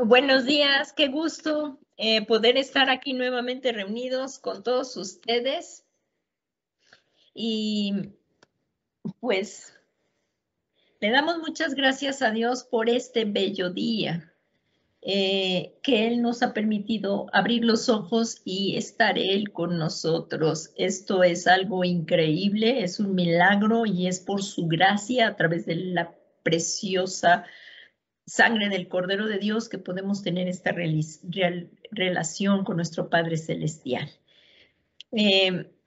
Buenos días, qué gusto poder estar aquí nuevamente reunidos con todos ustedes y pues le damos muchas gracias a Dios por este bello día que Él nos ha permitido abrir los ojos y estar Él con nosotros. Esto es algo increíble, es un milagro y es por su gracia a través de la preciosa sangre del Cordero de Dios que podemos tener esta relación con nuestro Padre Celestial.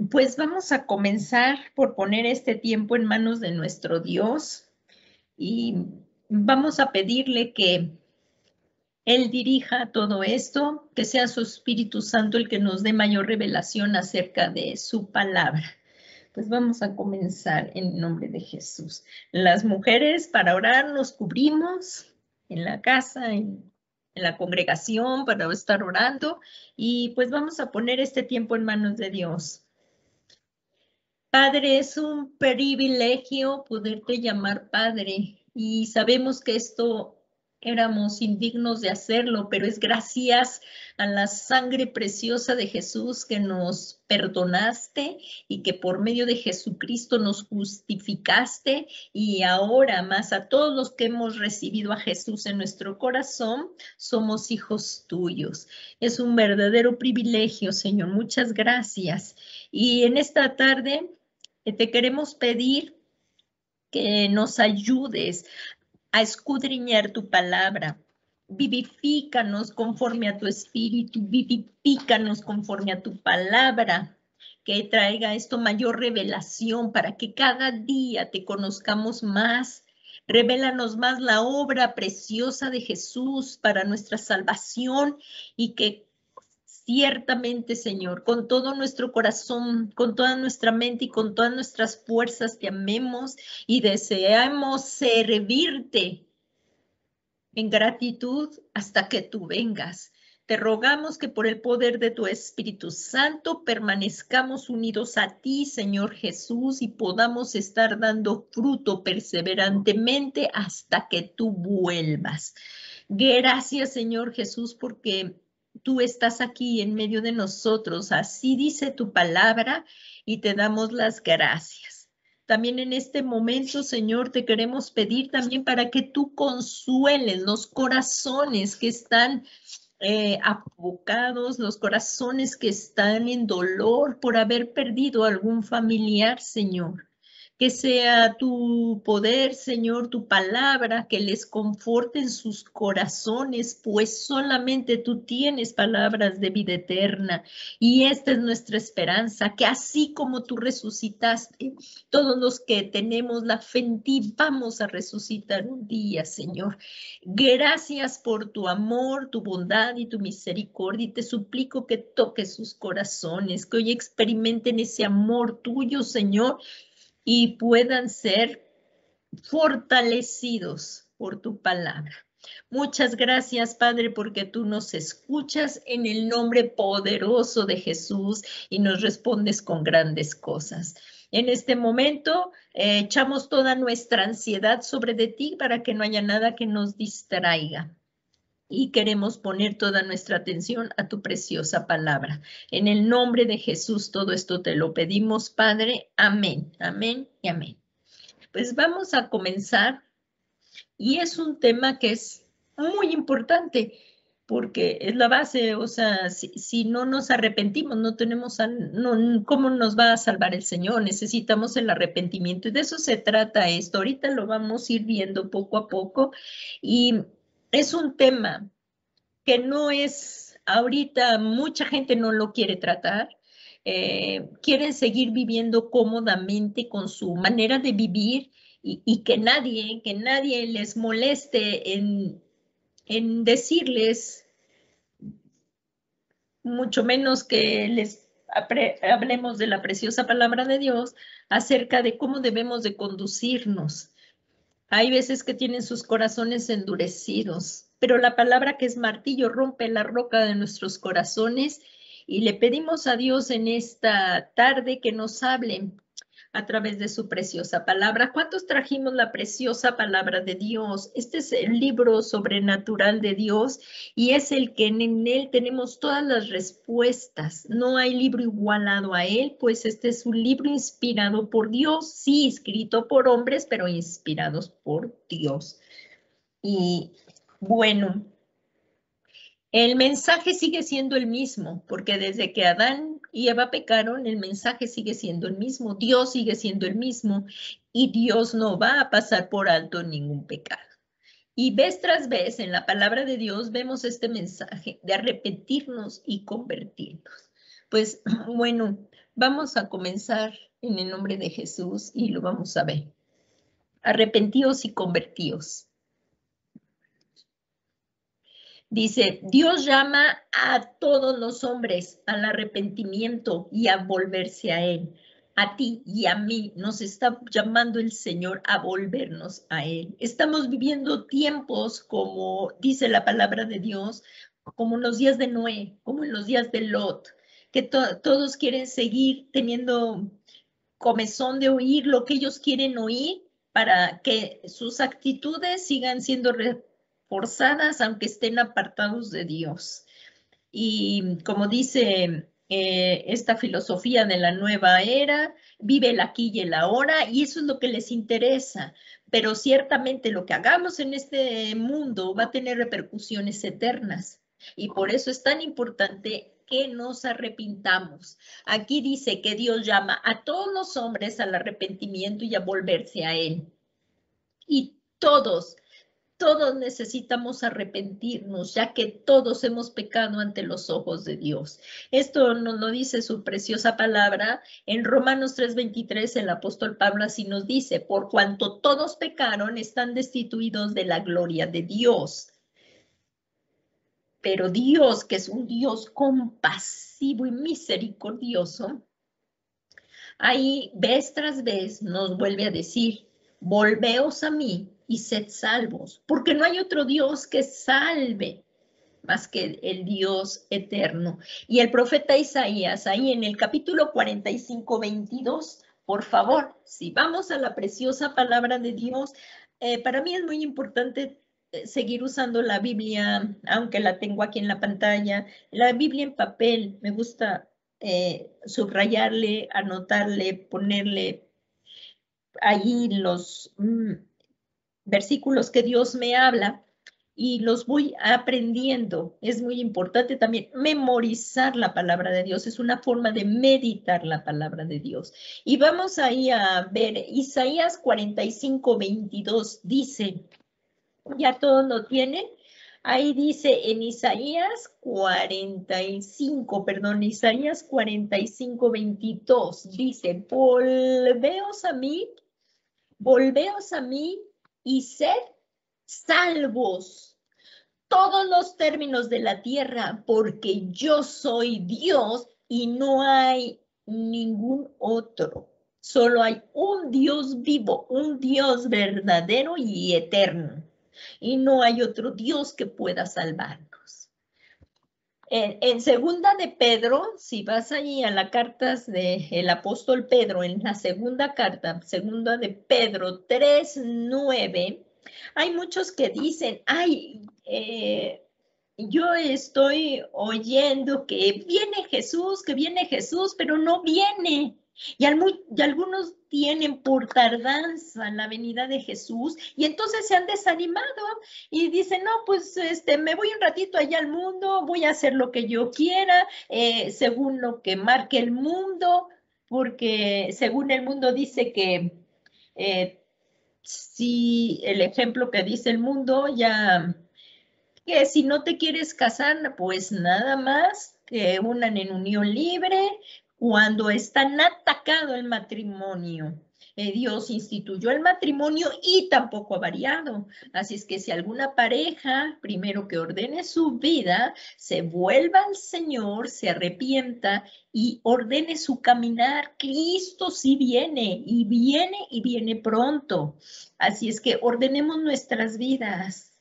Pues vamos a comenzar por poner este tiempo en manos de nuestro Dios y vamos a pedirle que Él dirija todo esto, que sea su Espíritu Santo el que nos dé mayor revelación acerca de su palabra. Pues vamos a comenzar en nombre de Jesús. Las mujeres para orar nos cubrimos en la casa, en la congregación para estar orando y pues vamos a poner este tiempo en manos de Dios. Padre, es un privilegio poderte llamar Padre y sabemos que esto éramos indignos de hacerlo, pero es gracias a la sangre preciosa de Jesús que nos perdonaste y que por medio de Jesucristo nos justificaste y ahora más a todos los que hemos recibido a Jesús en nuestro corazón, somos hijos tuyos. Es un verdadero privilegio, Señor. Muchas gracias. Y en esta tarde te queremos pedir que nos ayudes a escudriñar tu palabra. Vivifícanos conforme a tu espíritu, vivifícanos conforme a tu palabra, que traiga esto mayor revelación para que cada día te conozcamos más. Revélanos más la obra preciosa de Jesús para nuestra salvación y que ciertamente, Señor, con todo nuestro corazón, con toda nuestra mente y con todas nuestras fuerzas te amemos y deseamos servirte en gratitud hasta que tú vengas. Te rogamos que por el poder de tu Espíritu Santo permanezcamos unidos a ti, Señor Jesús, y podamos estar dando fruto perseverantemente hasta que tú vuelvas. Gracias, Señor Jesús, porque tú estás aquí en medio de nosotros. Así dice tu palabra y te damos las gracias. También en este momento, Señor, te queremos pedir también para que tú consueles los corazones que están afocados, los corazones que están en dolor por haber perdido algún familiar, Señor. Que sea tu poder, Señor, tu palabra, que les conforte en sus corazones, pues solamente tú tienes palabras de vida eterna. Y esta es nuestra esperanza, que así como tú resucitaste, todos los que tenemos la fe en ti, vamos a resucitar un día, Señor. Gracias por tu amor, tu bondad y tu misericordia. Y te suplico que toques sus corazones, que hoy experimenten ese amor tuyo, Señor, y puedan ser fortalecidos por tu palabra. Muchas gracias, Padre, porque tú nos escuchas en el nombre poderoso de Jesús y nos respondes con grandes cosas. En este momento echamos toda nuestra ansiedad sobre de ti para que no haya nada que nos distraiga. Y queremos poner toda nuestra atención a tu preciosa palabra. En el nombre de Jesús, todo esto te lo pedimos, Padre. Amén, amén y amén. Pues vamos a comenzar y es un tema que es muy importante porque es la base, o sea, si no nos arrepentimos, no tenemos, ¿cómo nos va a salvar el Señor? Necesitamos el arrepentimiento y de eso se trata esto. Ahorita lo vamos a ir viendo poco a poco y es un tema que no es, ahorita mucha gente no lo quiere tratar, quieren seguir viviendo cómodamente con su manera de vivir y que nadie les moleste en decirles, mucho menos que les hablemos de la preciosa palabra de Dios acerca de cómo debemos de conducirnos. Hay veces que tienen sus corazones endurecidos, pero la palabra que es martillo rompe la roca de nuestros corazones y le pedimos a Dios en esta tarde que nos hable a través de su preciosa palabra. ¿Cuántos trajimos la preciosa palabra de Dios? Este es el libro sobrenatural de Dios y es el que en él tenemos todas las respuestas. No hay libro igualado a él, pues este es un libro inspirado por Dios, sí, escrito por hombres, pero inspirados por Dios. Y bueno, el mensaje sigue siendo el mismo, porque desde que Adán y Eva pecaron, el mensaje sigue siendo el mismo, Dios sigue siendo el mismo y Dios no va a pasar por alto ningún pecado. Y vez tras vez en la palabra de Dios vemos este mensaje de arrepentirnos y convertirnos. Pues bueno, vamos a comenzar en el nombre de Jesús y lo vamos a ver. Arrepentíos y convertíos. Dice, Dios llama a todos los hombres al arrepentimiento y a volverse a Él. A ti y a mí nos está llamando el Señor a volvernos a Él. Estamos viviendo tiempos, como dice la palabra de Dios, como en los días de Noé, como en los días de Lot, que todos quieren seguir teniendo comezón de oír lo que ellos quieren oír para que sus actitudes sigan siendo forzadas aunque estén apartados de Dios. Y como dice esta filosofía de la nueva era, vive el aquí y el ahora, y eso es lo que les interesa. Pero ciertamente lo que hagamos en este mundo va a tener repercusiones eternas. Y por eso es tan importante que nos arrepintamos. Aquí dice que Dios llama a todos los hombres al arrepentimiento y a volverse a Él. Y todos necesitamos arrepentirnos, ya que todos hemos pecado ante los ojos de Dios. Esto nos lo dice su preciosa palabra. En Romanos 3:23, el apóstol Pablo así nos dice, por cuanto todos pecaron, están destituidos de la gloria de Dios. Pero Dios, que es un Dios compasivo y misericordioso, ahí vez tras vez nos vuelve a decir, volveos a mí y sed salvos, porque no hay otro Dios que salve más que el Dios eterno. Y el profeta Isaías, ahí en el capítulo 45:22, por favor, si vamos a la preciosa palabra de Dios, para mí es muy importante seguir usando la Biblia, aunque la tengo aquí en la pantalla, la Biblia en papel, me gusta subrayarle, anotarle, ponerle ahí los versículos que Dios me habla y los voy aprendiendo. Es muy importante también memorizar la palabra de Dios. Es una forma de meditar la palabra de Dios. Y vamos ahí a ver Isaías 45:22 dice, ¿ya todo lo tienen? Ahí dice en Isaías 45:22, dice, volveos a mí y sed salvos todos los términos de la tierra, porque yo soy Dios y no hay ningún otro. Solo hay un Dios vivo, un Dios verdadero y eterno. Y no hay otro Dios que pueda salvarnos. En segunda de Pedro, si vas allí a las cartas del apóstol Pedro, en la segunda carta, segunda de Pedro 3:9, hay muchos que dicen, ay, yo estoy oyendo que viene Jesús, pero no viene. Y algunos tienen por tardanza la venida de Jesús y entonces se han desanimado y dicen, no, pues me voy un ratito allá al mundo, voy a hacer lo que yo quiera, según lo que marque el mundo, porque según el mundo dice que si el ejemplo que dice el mundo ya que si no te quieres casar, pues nada más que unan en unión libre cuando está atacado el matrimonio. Dios instituyó el matrimonio y tampoco ha variado. Así es que si alguna pareja, primero que ordene su vida, se vuelva al Señor, se arrepienta y ordene su caminar, Cristo sí viene y viene pronto. Así es que ordenemos nuestras vidas.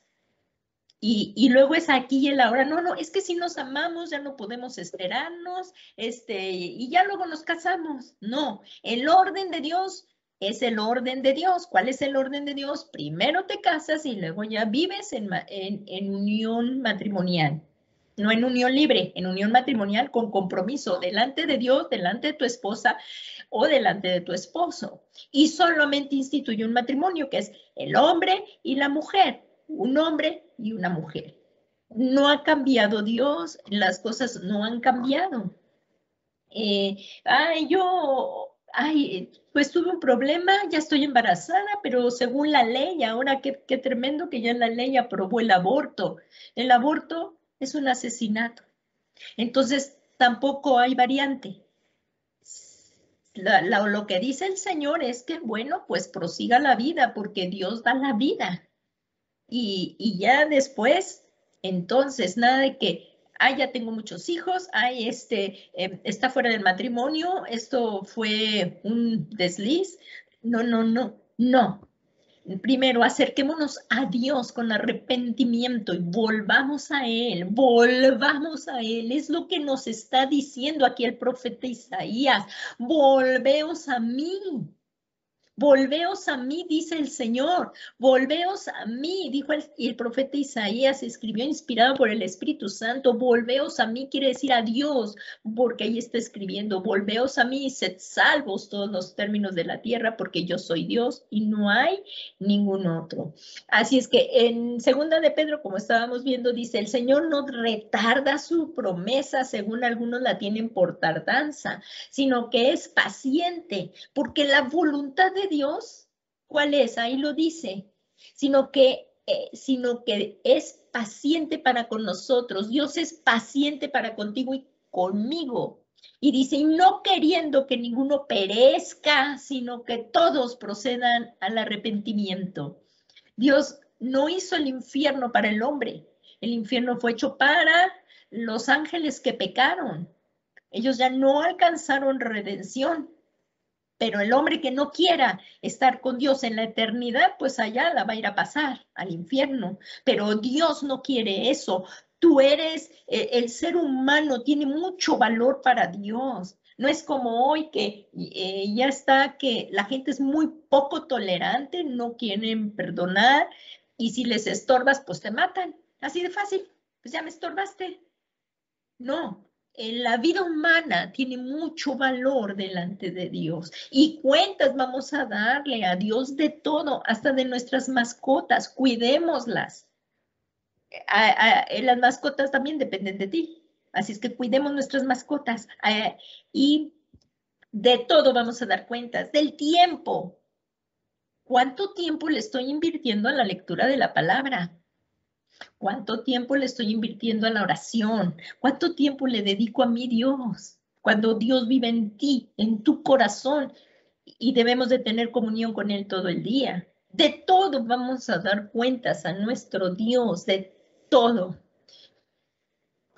Y luego es aquí y el ahora. No, no, es que si nos amamos ya no podemos esperarnos, y ya luego nos casamos. No, el orden de Dios es el orden de Dios. ¿Cuál es el orden de Dios? Primero te casas y luego ya vives en unión matrimonial. No en unión libre, en unión matrimonial con compromiso delante de Dios, delante de tu esposa o delante de tu esposo. Y solamente instituye un matrimonio que es el hombre y la mujer, un hombre y una mujer. No ha cambiado Dios, las cosas no han cambiado. Pues tuve un problema, ya estoy embarazada, pero según la ley, ahora qué tremendo que ya la ley aprobó el aborto. El aborto es un asesinato. Entonces, tampoco hay variante. Lo que dice el Señor es que, bueno, pues prosiga la vida porque Dios da la vida. Y ya después, entonces, nada de que, ya tengo muchos hijos, está fuera del matrimonio, esto fue un desliz. No, no, no, no. Primero, acerquémonos a Dios con arrepentimiento y volvamos a Él, volvamos a Él. Es lo que nos está diciendo aquí el profeta Isaías. Volveos a mí. Volveos a mí, dice el Señor, volveos a mí, dijo el profeta Isaías, escribió inspirado por el Espíritu Santo, volveos a mí quiere decir a Dios, porque ahí está escribiendo, volveos a mí y sed salvos todos los términos de la tierra, porque yo soy Dios y no hay ningún otro. Así es que en segunda de Pedro, como estábamos viendo, dice, el Señor no retarda su promesa, según algunos la tienen por tardanza, sino que es paciente, porque la voluntad de Dios, ¿cuál es? Ahí lo dice, sino que es paciente para con nosotros. Dios es paciente para contigo y conmigo. Y dice, y no queriendo que ninguno perezca, sino que todos procedan al arrepentimiento. Dios no hizo el infierno para el hombre. El infierno fue hecho para los ángeles que pecaron. Ellos ya no alcanzaron redención. Pero el hombre que no quiera estar con Dios en la eternidad, pues allá la va a ir a pasar al infierno. Pero Dios no quiere eso. Tú eres, el ser humano tiene mucho valor para Dios. No es como hoy que ya está que la gente es muy poco tolerante, no quieren perdonar y si les estorbas, pues te matan. Así de fácil, pues ya me estorbaste. No, la vida humana tiene mucho valor delante de Dios y cuentas vamos a darle a Dios de todo, hasta de nuestras mascotas, cuidémoslas. Las mascotas también dependen de ti, así es que cuidemos nuestras mascotas y de todo vamos a dar cuentas, del tiempo. ¿Cuánto tiempo le estoy invirtiendo a la lectura de la palabra? ¿Cuánto tiempo le estoy invirtiendo a la oración? ¿Cuánto tiempo le dedico a mi Dios? Cuando Dios vive en ti, en tu corazón, y debemos de tener comunión con Él todo el día. De todo vamos a dar cuentas a nuestro Dios, de todo.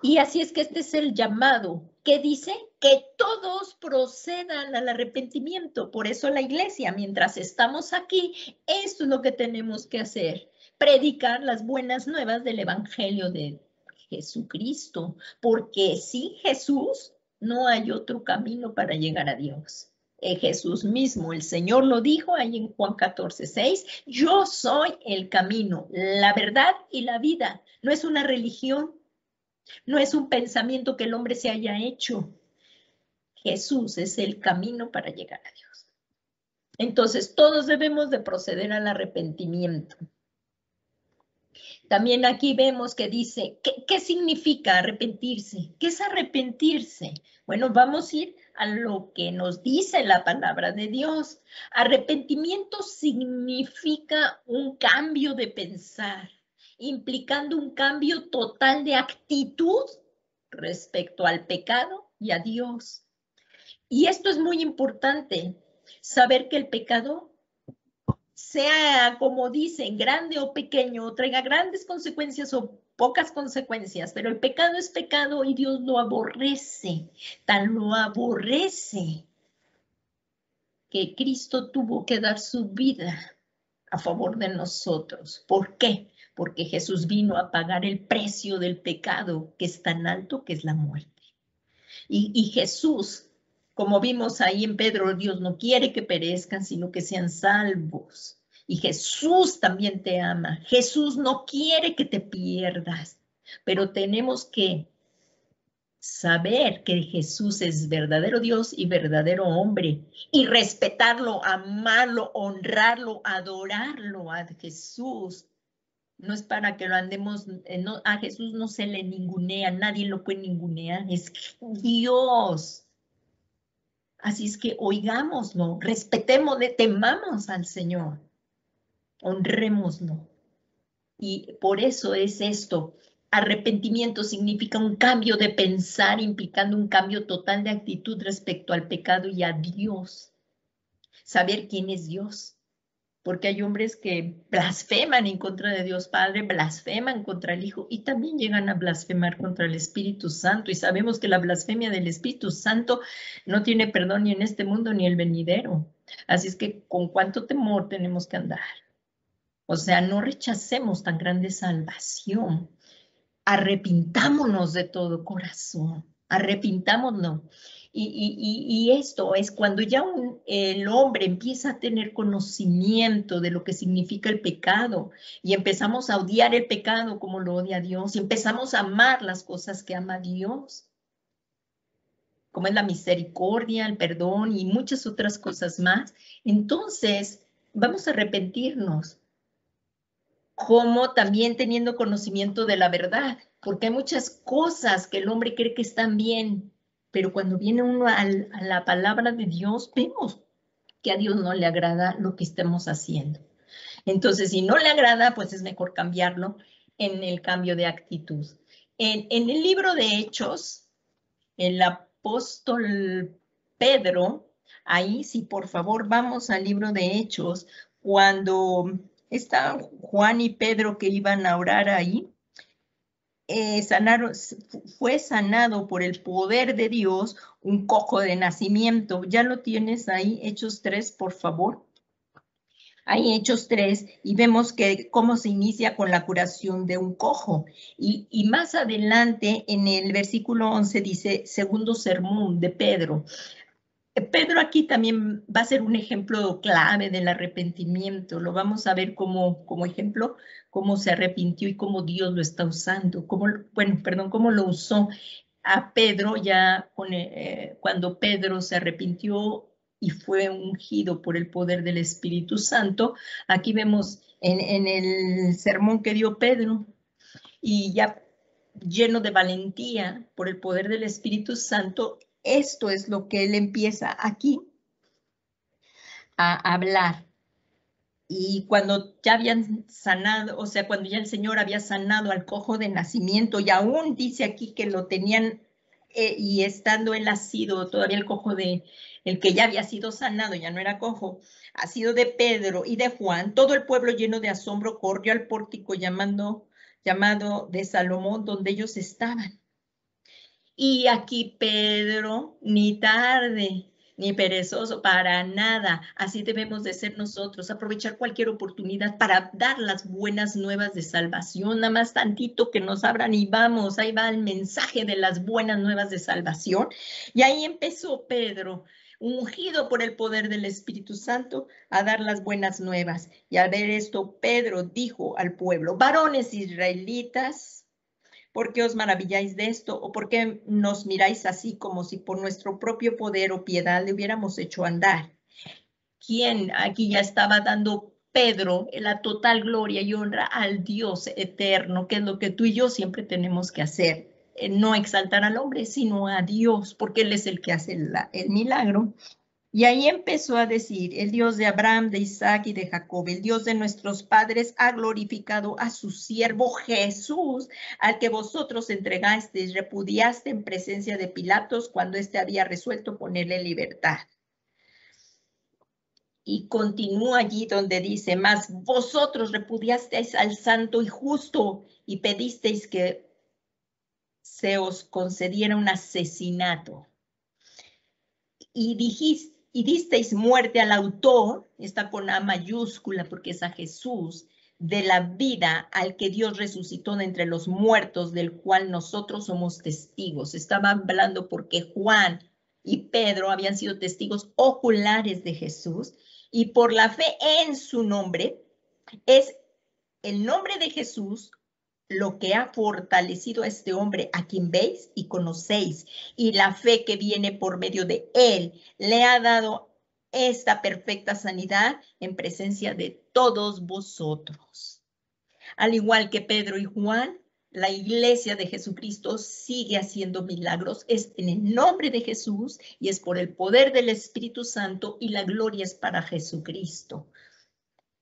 Y así es que este es el llamado. ¿Qué dice? Que todos procedan al arrepentimiento. Por eso la iglesia, mientras estamos aquí, esto es lo que tenemos que hacer. Predicar las buenas nuevas del Evangelio de Jesucristo. Porque sin Jesús no hay otro camino para llegar a Dios. Jesús mismo, el Señor lo dijo ahí en Juan 14:6, yo soy el camino, la verdad y la vida. No es una religión, no es un pensamiento que el hombre se haya hecho. Jesús es el camino para llegar a Dios. Entonces, todos debemos de proceder al arrepentimiento. También aquí vemos que dice, ¿qué significa arrepentirse? ¿Qué es arrepentirse? Bueno, vamos a ir a lo que nos dice la palabra de Dios. Arrepentimiento significa un cambio de pensar, implicando un cambio total de actitud respecto al pecado y a Dios. Y esto es muy importante, saber que el pecado, sea como dicen, grande o pequeño, traiga grandes consecuencias o pocas consecuencias, pero el pecado es pecado y Dios lo aborrece, tan lo aborrece que Cristo tuvo que dar su vida a favor de nosotros. ¿Por qué? porque Jesús vino a pagar el precio del pecado que es tan alto que es la muerte. Y Jesús, como vimos ahí en Pedro, Dios no quiere que perezcan, sino que sean salvos. Y Jesús también te ama. Jesús no quiere que te pierdas, pero tenemos que saber que Jesús es verdadero Dios y verdadero hombre y respetarlo, amarlo, honrarlo, adorarlo a Jesús. No es para que lo andemos, no, a Jesús no se le ningunea, nadie lo puede ningunear, es Dios. Así es que oigámoslo, respetémosle, temamos al Señor, honrémoslo. Y por eso es esto. Arrepentimiento significa un cambio de pensar, implicando un cambio total de actitud respecto al pecado y a Dios. Saber quién es Dios. Porque hay hombres que blasfeman en contra de Dios Padre, blasfeman contra el Hijo y también llegan a blasfemar contra el Espíritu Santo. Y sabemos que la blasfemia del Espíritu Santo no tiene perdón ni en este mundo ni el venidero. Así es que con cuánto temor tenemos que andar. O sea, no rechacemos tan grande salvación. Arrepintámonos de todo corazón. Arrepintámonos. Y esto es cuando ya el hombre empieza a tener conocimiento de lo que significa el pecado y empezamos a odiar el pecado como lo odia Dios y empezamos a amar las cosas que ama Dios, como es la misericordia, el perdón y muchas otras cosas más. Entonces, vamos a arrepentirnos, como también teniendo conocimiento de la verdad, porque hay muchas cosas que el hombre cree que están bien, pero cuando viene uno a la palabra de Dios, vemos que a Dios no le agrada lo que estamos haciendo. Entonces, si no le agrada, pues es mejor cambiarlo en el cambio de actitud. En el libro de Hechos, el apóstol Pedro, ahí sí, por favor, vamos al libro de Hechos, cuando estaban Juan y Pedro que iban a orar ahí, fue sanado por el poder de Dios un cojo de nacimiento. Ya lo tienes ahí, Hechos 3, por favor. Ahí Hechos 3 y vemos que cómo se inicia con la curación de un cojo. Y más adelante en el versículo 11 dice, segundo sermón de Pedro. Pedro aquí también va a ser un ejemplo clave del arrepentimiento. Lo vamos a ver como ejemplo, cómo se arrepintió y cómo Dios lo está usando. Cómo lo usó a Pedro ya cuando Pedro se arrepintió y fue ungido por el poder del Espíritu Santo. Aquí vemos en el sermón que dio Pedro y ya lleno de valentía por el poder del Espíritu Santo, esto es lo que él empieza aquí a hablar. Y cuando ya habían sanado, o sea, cuando ya el Señor había sanado al cojo de nacimiento, y aún dice aquí que lo tenían, y estando él nacido, todavía el cojo el que ya había sido sanado, ya no era cojo, ha sido de Pedro y de Juan, todo el pueblo lleno de asombro corrió al pórtico llamado de Salomón, donde ellos estaban. Y aquí Pedro, ni tarde, ni perezoso, para nada. Así debemos de ser nosotros, aprovechar cualquier oportunidad para dar las buenas nuevas de salvación, nada más tantito que nos abran y vamos, ahí va el mensaje de las buenas nuevas de salvación. Y ahí empezó Pedro, ungido por el poder del Espíritu Santo, a dar las buenas nuevas. Y al ver esto, Pedro dijo al pueblo, varones israelitas, ¿por qué os maravilláis de esto? ¿O por qué nos miráis así como si por nuestro propio poder o piedad le hubiéramos hecho andar? ¿Quién aquí ya estaba dando Pedro la total gloria y honra al Dios eterno, que es lo que tú y yo siempre tenemos que hacer? No exaltar al hombre, sino a Dios, porque Él es el que hace el milagro. Y ahí empezó a decir, el Dios de Abraham, de Isaac y de Jacob, el Dios de nuestros padres, ha glorificado a su siervo Jesús, al que vosotros entregasteis, repudiaste en presencia de Pilatos cuando éste había resuelto ponerle en libertad. Y continúa allí donde dice, mas vosotros repudiasteis al santo y justo y pedisteis que se os concediera un asesinato. Y disteis muerte al autor, está con A mayúscula porque es a Jesús, de la vida al que Dios resucitó de entre los muertos, del cual nosotros somos testigos. Estaba hablando porque Juan y Pedro habían sido testigos oculares de Jesús, y por la fe en su nombre, es el nombre de Jesús lo que ha fortalecido a este hombre a quien veis y conocéis, y la fe que viene por medio de él le ha dado esta perfecta sanidad en presencia de todos vosotros. Al igual que Pedro y Juan, la iglesia de Jesucristo sigue haciendo milagros. Es en el nombre de Jesús y es por el poder del Espíritu Santo, y la gloria es para Jesucristo.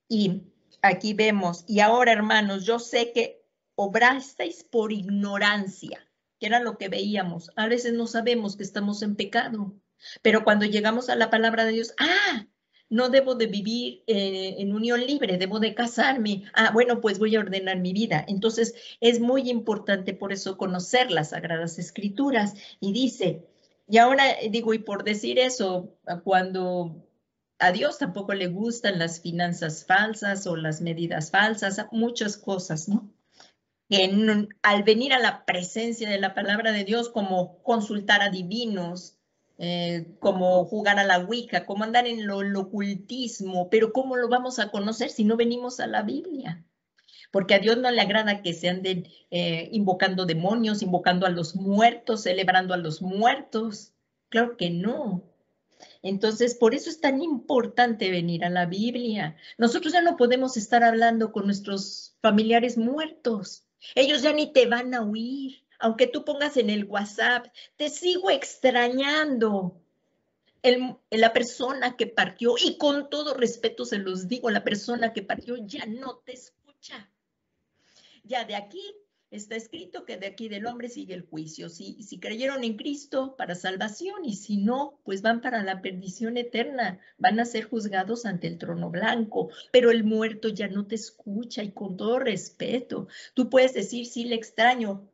Y aquí vemos, y ahora, hermanos, yo sé que obrasteis por ignorancia, que era lo que veíamos. A veces no sabemos que estamos en pecado, pero cuando llegamos a la palabra de Dios, no debo de vivir en unión libre, debo de casarme. Bueno, pues voy a ordenar mi vida. Entonces, es muy importante por eso conocer las Sagradas Escrituras. Y dice, y ahora digo, y por decir eso, cuando a Dios tampoco le gustan las finanzas falsas o las medidas falsas, muchas cosas, ¿no? Que al venir a la presencia de la palabra de Dios, como consultar a divinos, como jugar a la Ouija, como andar en el ocultismo, pero ¿cómo lo vamos a conocer si no venimos a la Biblia? Porque a Dios no le agrada que se anden invocando demonios, invocando a los muertos, celebrando a los muertos. Claro que no. Entonces, por eso es tan importante venir a la Biblia. Nosotros ya no podemos estar hablando con nuestros familiares muertos. Ellos ya ni te van a oír. Aunque tú pongas en el WhatsApp, te sigo extrañando. La persona que partió, y con todo respeto se los digo, la persona que partió ya no te escucha. Ya de aquí está escrito que de aquí del hombre sigue el juicio. Si creyeron en Cristo para salvación, y si no, pues van para la perdición eterna, van a ser juzgados ante el trono blanco, pero el muerto ya no te escucha. Y con todo respeto, tú puedes decir, sí, le extraño.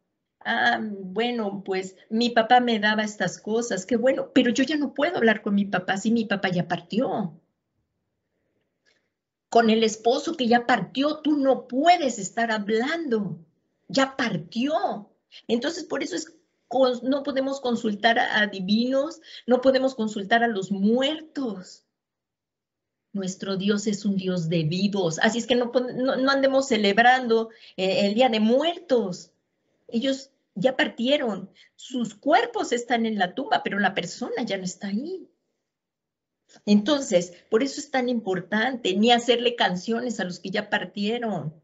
Bueno, pues mi papá me daba estas cosas, qué bueno, pero yo ya no puedo hablar con mi papá si mi papá ya partió. Con el esposo que ya partió, tú no puedes estar hablando, ya partió. Entonces, por eso no podemos consultar a divinos, no podemos consultar a los muertos. Nuestro Dios es un Dios de vivos, así es que no andemos celebrando el Día de Muertos. Ellos ya partieron, sus cuerpos están en la tumba, pero la persona ya no está ahí. Entonces, por eso es tan importante, ni hacerle canciones a los que ya partieron.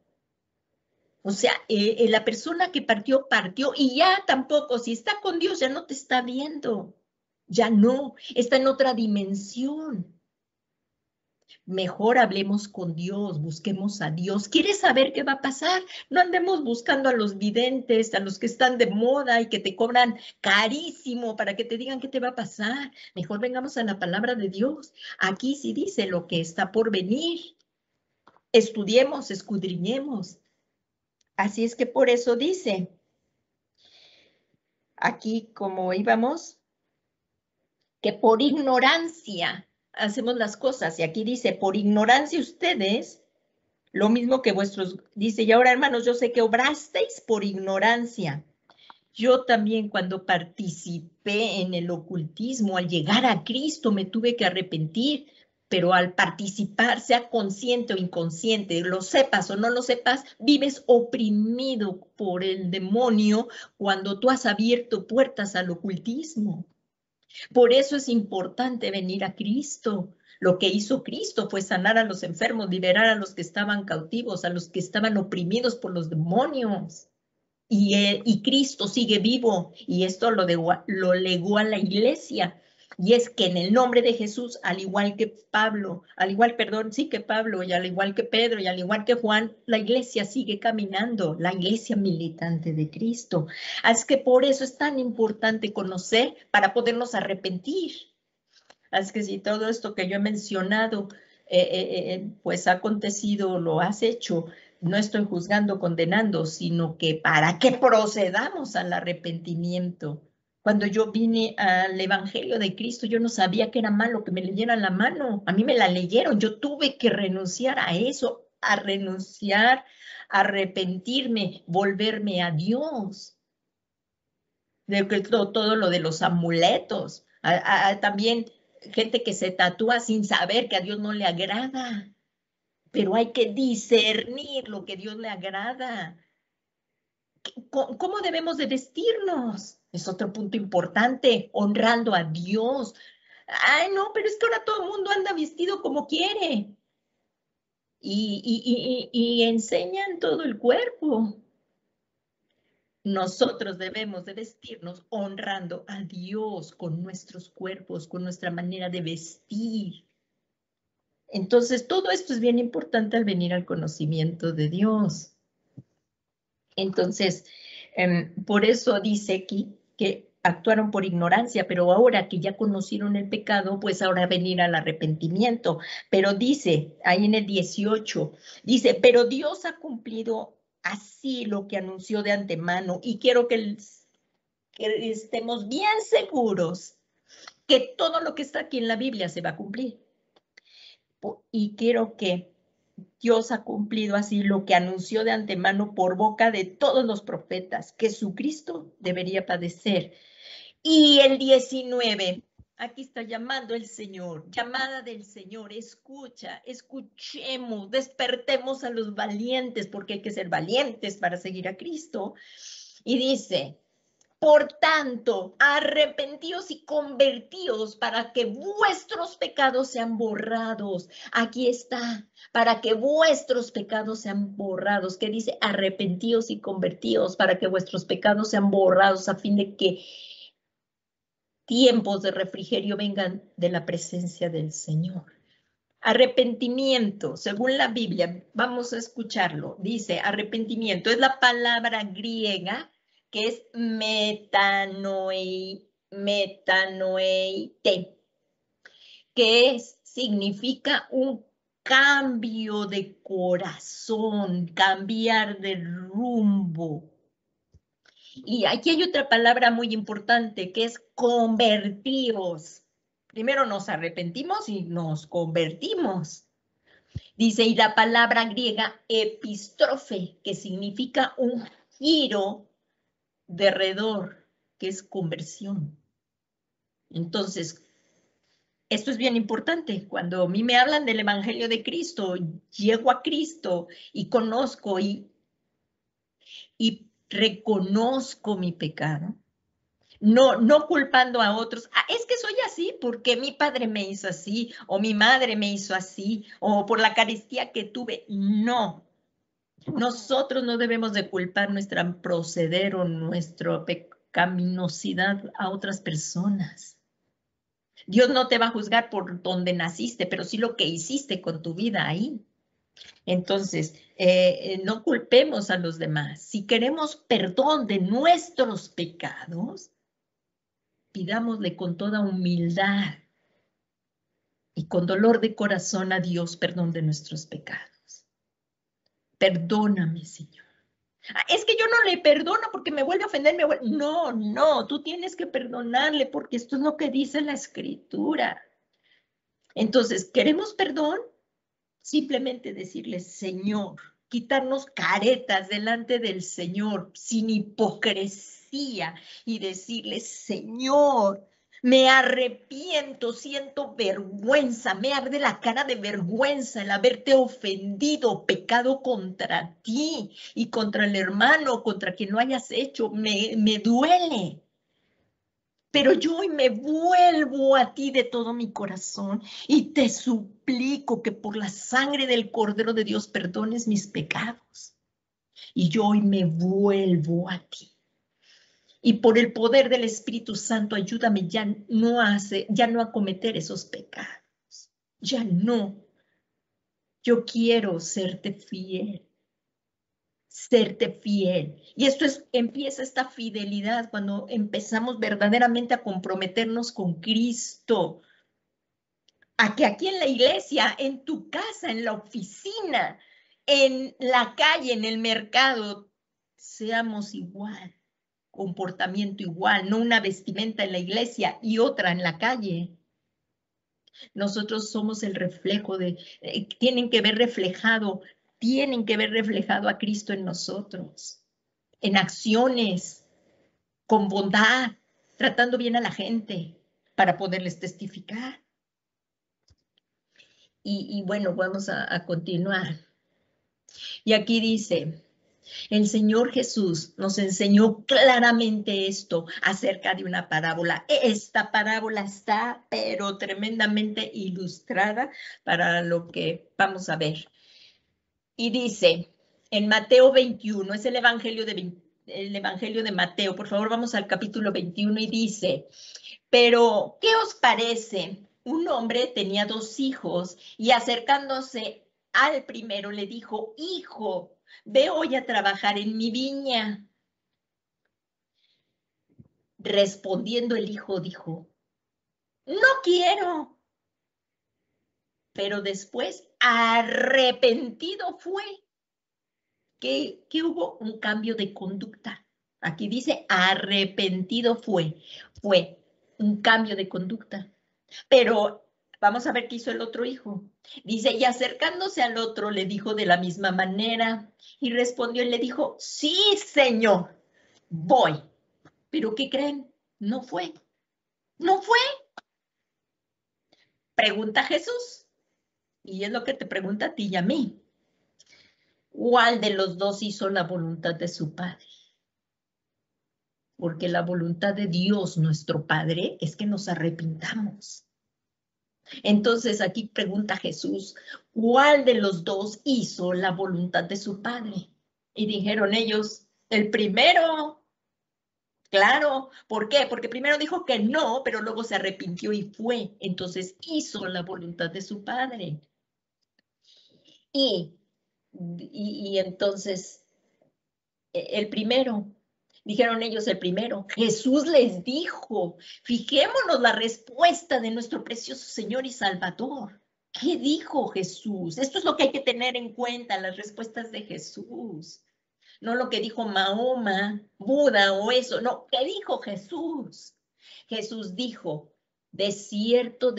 O sea, la persona que partió, partió, y ya tampoco, si está con Dios, ya no te está viendo. Ya no, está en otra dimensión. Mejor hablemos con Dios, busquemos a Dios. ¿Quieres saber qué va a pasar? No andemos buscando a los videntes, a los que están de moda y que te cobran carísimo para que te digan qué te va a pasar. Mejor vengamos a la palabra de Dios. Aquí sí dice lo que está por venir. Estudiemos, escudriñemos. Así es que por eso dice, aquí como íbamos, que por ignorancia hacemos las cosas. Y aquí dice, por ignorancia ustedes, lo mismo que vuestros, dice, y ahora hermanos, yo sé que obrasteis por ignorancia. Yo también cuando participé en el ocultismo, al llegar a Cristo me tuve que arrepentir, pero al participar, sea consciente o inconsciente, lo sepas o no lo sepas, vives oprimido por el demonio cuando tú has abierto puertas al ocultismo. Por eso es importante venir a Cristo. Lo que hizo Cristo fue sanar a los enfermos, liberar a los que estaban cautivos, a los que estaban oprimidos por los demonios. Y Cristo sigue vivo, y esto lo legó a la iglesia. Y es que en el nombre de Jesús, al igual que Pablo, que Pablo, y al igual que Pedro, y al igual que Juan, la iglesia sigue caminando, la iglesia militante de Cristo. Así que por eso es tan importante conocer para podernos arrepentir. Así que si todo esto que yo he mencionado, pues ha acontecido, lo has hecho, no estoy juzgando, condenando, sino que para que procedamos al arrepentimiento. Cuando yo vine al Evangelio de Cristo, yo no sabía que era malo que me leyeran la mano. A mí me la leyeron, yo tuve que renunciar a eso a renunciar, a arrepentirme, volverme a Dios. De todo lo de los amuletos. También gente que se tatúa sin saber que a Dios no le agrada. Pero hay que discernir lo que a Dios le agrada. ¿Cómo debemos de vestirnos? Es otro punto importante, honrando a Dios. Ay, no, pero es que ahora todo el mundo anda vestido como quiere. Y enseñan todo el cuerpo. Nosotros debemos de vestirnos honrando a Dios con nuestros cuerpos, con nuestra manera de vestir. Entonces, todo esto es bien importante al venir al conocimiento de Dios. Entonces, por eso dice aquí que actuaron por ignorancia, pero ahora que ya conocieron el pecado, pues ahora venir al arrepentimiento. Pero dice, ahí en el 18, dice, pero Dios ha cumplido así lo que anunció de antemano, y quiero que estemos bien seguros que todo lo que está aquí en la Biblia se va a cumplir. Y quiero que Dios ha cumplido así lo que anunció de antemano por boca de todos los profetas, que Jesucristo debería padecer. Y el 19, aquí está llamando el Señor, llamada del Señor, escucha, escuchemos, despertemos a los valientes, porque hay que ser valientes para seguir a Cristo. Y dice, por tanto, arrepentíos y convertíos para que vuestros pecados sean borrados. Aquí está, para que vuestros pecados sean borrados. ¿Qué dice? Arrepentíos y convertíos para que vuestros pecados sean borrados a fin de que tiempos de refrigerio vengan de la presencia del Señor. Arrepentimiento, según la Biblia, vamos a escucharlo. Dice, arrepentimiento es la palabra griega que es metanoeite, que significa un cambio de corazón, cambiar de rumbo. Y aquí hay otra palabra muy importante que es convertiros. Primero nos arrepentimos y nos convertimos. Dice, y la palabra griega epistrofe, que significa un giro derredor, que es conversión. Entonces, esto es bien importante. Cuando a mí me hablan del Evangelio de Cristo, llego a Cristo y conozco y reconozco mi pecado. No culpando a otros. Es que soy así porque mi padre me hizo así, o mi madre me hizo así, o por la carestía que tuve. No. Nosotros no debemos de culpar nuestra proceder o nuestra pecaminosidad a otras personas. Dios no te va a juzgar por donde naciste, pero sí lo que hiciste con tu vida ahí. Entonces, no culpemos a los demás. Si queremos perdón de nuestros pecados, pidámosle con toda humildad y con dolor de corazón a Dios perdón de nuestros pecados. Perdóname, Señor. Es que yo no le perdono porque me vuelve a ofender. No, tú tienes que perdonarle porque esto es lo que dice la Escritura. Entonces, ¿queremos perdón? Simplemente decirle, Señor, quitarnos caretas delante del Señor sin hipocresía y decirle, Señor, me arrepiento, siento vergüenza, me arde la cara de vergüenza el haberte ofendido, pecado contra ti y contra el hermano, contra quien lo hayas hecho, me duele. Pero yo hoy me vuelvo a ti de todo mi corazón y te suplico que por la sangre del Cordero de Dios perdones mis pecados. Y yo hoy me vuelvo a ti. Y por el poder del Espíritu Santo, ayúdame ya no a cometer esos pecados. Ya no. Yo quiero serte fiel. Serte fiel. Y empieza esta fidelidad cuando empezamos verdaderamente a comprometernos con Cristo. A que aquí en la iglesia, en tu casa, en la oficina, en la calle, en el mercado, seamos igual, comportamiento igual, no una vestimenta en la iglesia y otra en la calle. Nosotros somos el reflejo tienen que ver reflejado tienen que ver reflejado a Cristo en nosotros, en acciones, con bondad, tratando bien a la gente para poderles testificar. Y bueno, vamos a continuar. Y aquí dice, el Señor Jesús nos enseñó claramente esto acerca de una parábola. Esta parábola está, pero tremendamente ilustrada para lo que vamos a ver. Y dice, en Mateo 21, es el Evangelio de Mateo, por favor, vamos al capítulo 21 y dice, pero, ¿qué os parece? Un hombre tenía 2 hijos y acercándose al primero le dijo, hijo, ve hoy a trabajar en mi viña. Respondiendo el hijo dijo, no quiero. Pero después arrepentido fue. ¿Qué hubo? Un cambio de conducta. Aquí dice arrepentido fue un cambio de conducta. Pero vamos a ver qué hizo el otro hijo. Dice, y acercándose al otro le dijo de la misma manera. Y respondió y le dijo, sí, señor, voy. ¿Pero qué creen? No fue. No fue. Pregunta Jesús. Y es lo que te pregunta a ti y a mí. ¿Cuál de los dos hizo la voluntad de su Padre? Porque la voluntad de Dios, nuestro Padre, es que nos arrepintamos. Entonces aquí pregunta Jesús, ¿cuál de los dos hizo la voluntad de su Padre? Y dijeron ellos, el primero. Claro, ¿por qué? Porque primero dijo que no, pero luego se arrepintió y fue. Entonces hizo la voluntad de su Padre. Y entonces, el primero, dijeron ellos el primero. Jesús les dijo, fijémonos la respuesta de nuestro precioso Señor y Salvador. ¿Qué dijo Jesús? Esto es lo que hay que tener en cuenta, las respuestas de Jesús. No lo que dijo Mahoma, Buda o eso, no, ¿qué dijo Jesús? Jesús dijo, de cierto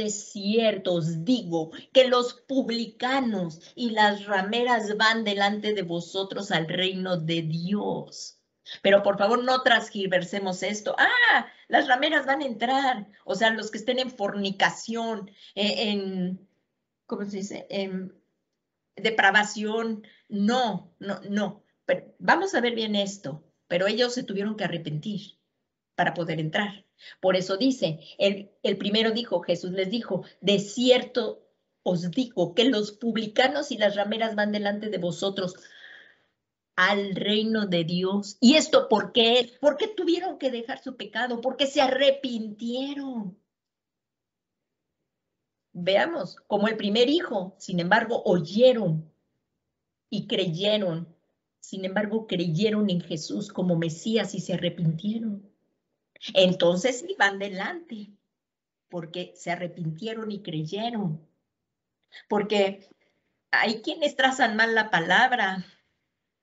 os digo que los publicanos y las rameras van delante de vosotros al reino de Dios. Pero por favor no transgiversemos esto. Las rameras van a entrar, o sea, los que estén en fornicación, ¿cómo se dice? En depravación, no. Pero vamos a ver bien esto, pero ellos se tuvieron que arrepentir para poder entrar. Por eso dice, el primero dijo, Jesús les dijo, de cierto os digo que los publicanos y las rameras van delante de vosotros al reino de Dios. ¿Y esto por qué? Porque tuvieron que dejar su pecado, porque se arrepintieron. Veamos, como el primer hijo, sin embargo, oyeron y creyeron. Sin embargo, creyeron en Jesús como Mesías y se arrepintieron. Entonces sí van delante, porque se arrepintieron y creyeron. Porque hay quienes trazan mal la palabra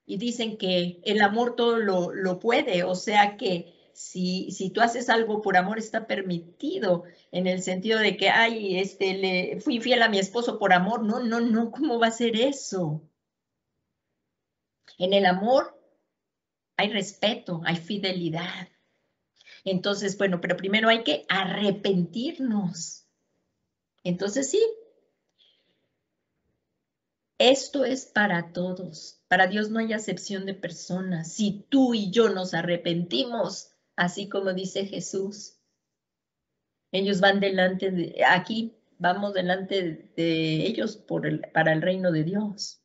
y dicen que el amor todo lo puede, o sea que si tú haces algo por amor está permitido, en el sentido de que, le fui infiel a mi esposo por amor. No, ¿cómo va a ser eso? En el amor hay respeto, hay fidelidad. Entonces, bueno, pero primero hay que arrepentirnos. Entonces, sí, esto es para todos. Para Dios no hay acepción de personas. Si tú y yo nos arrepentimos, así como dice Jesús, ellos van delante de, aquí vamos delante de ellos para el reino de Dios.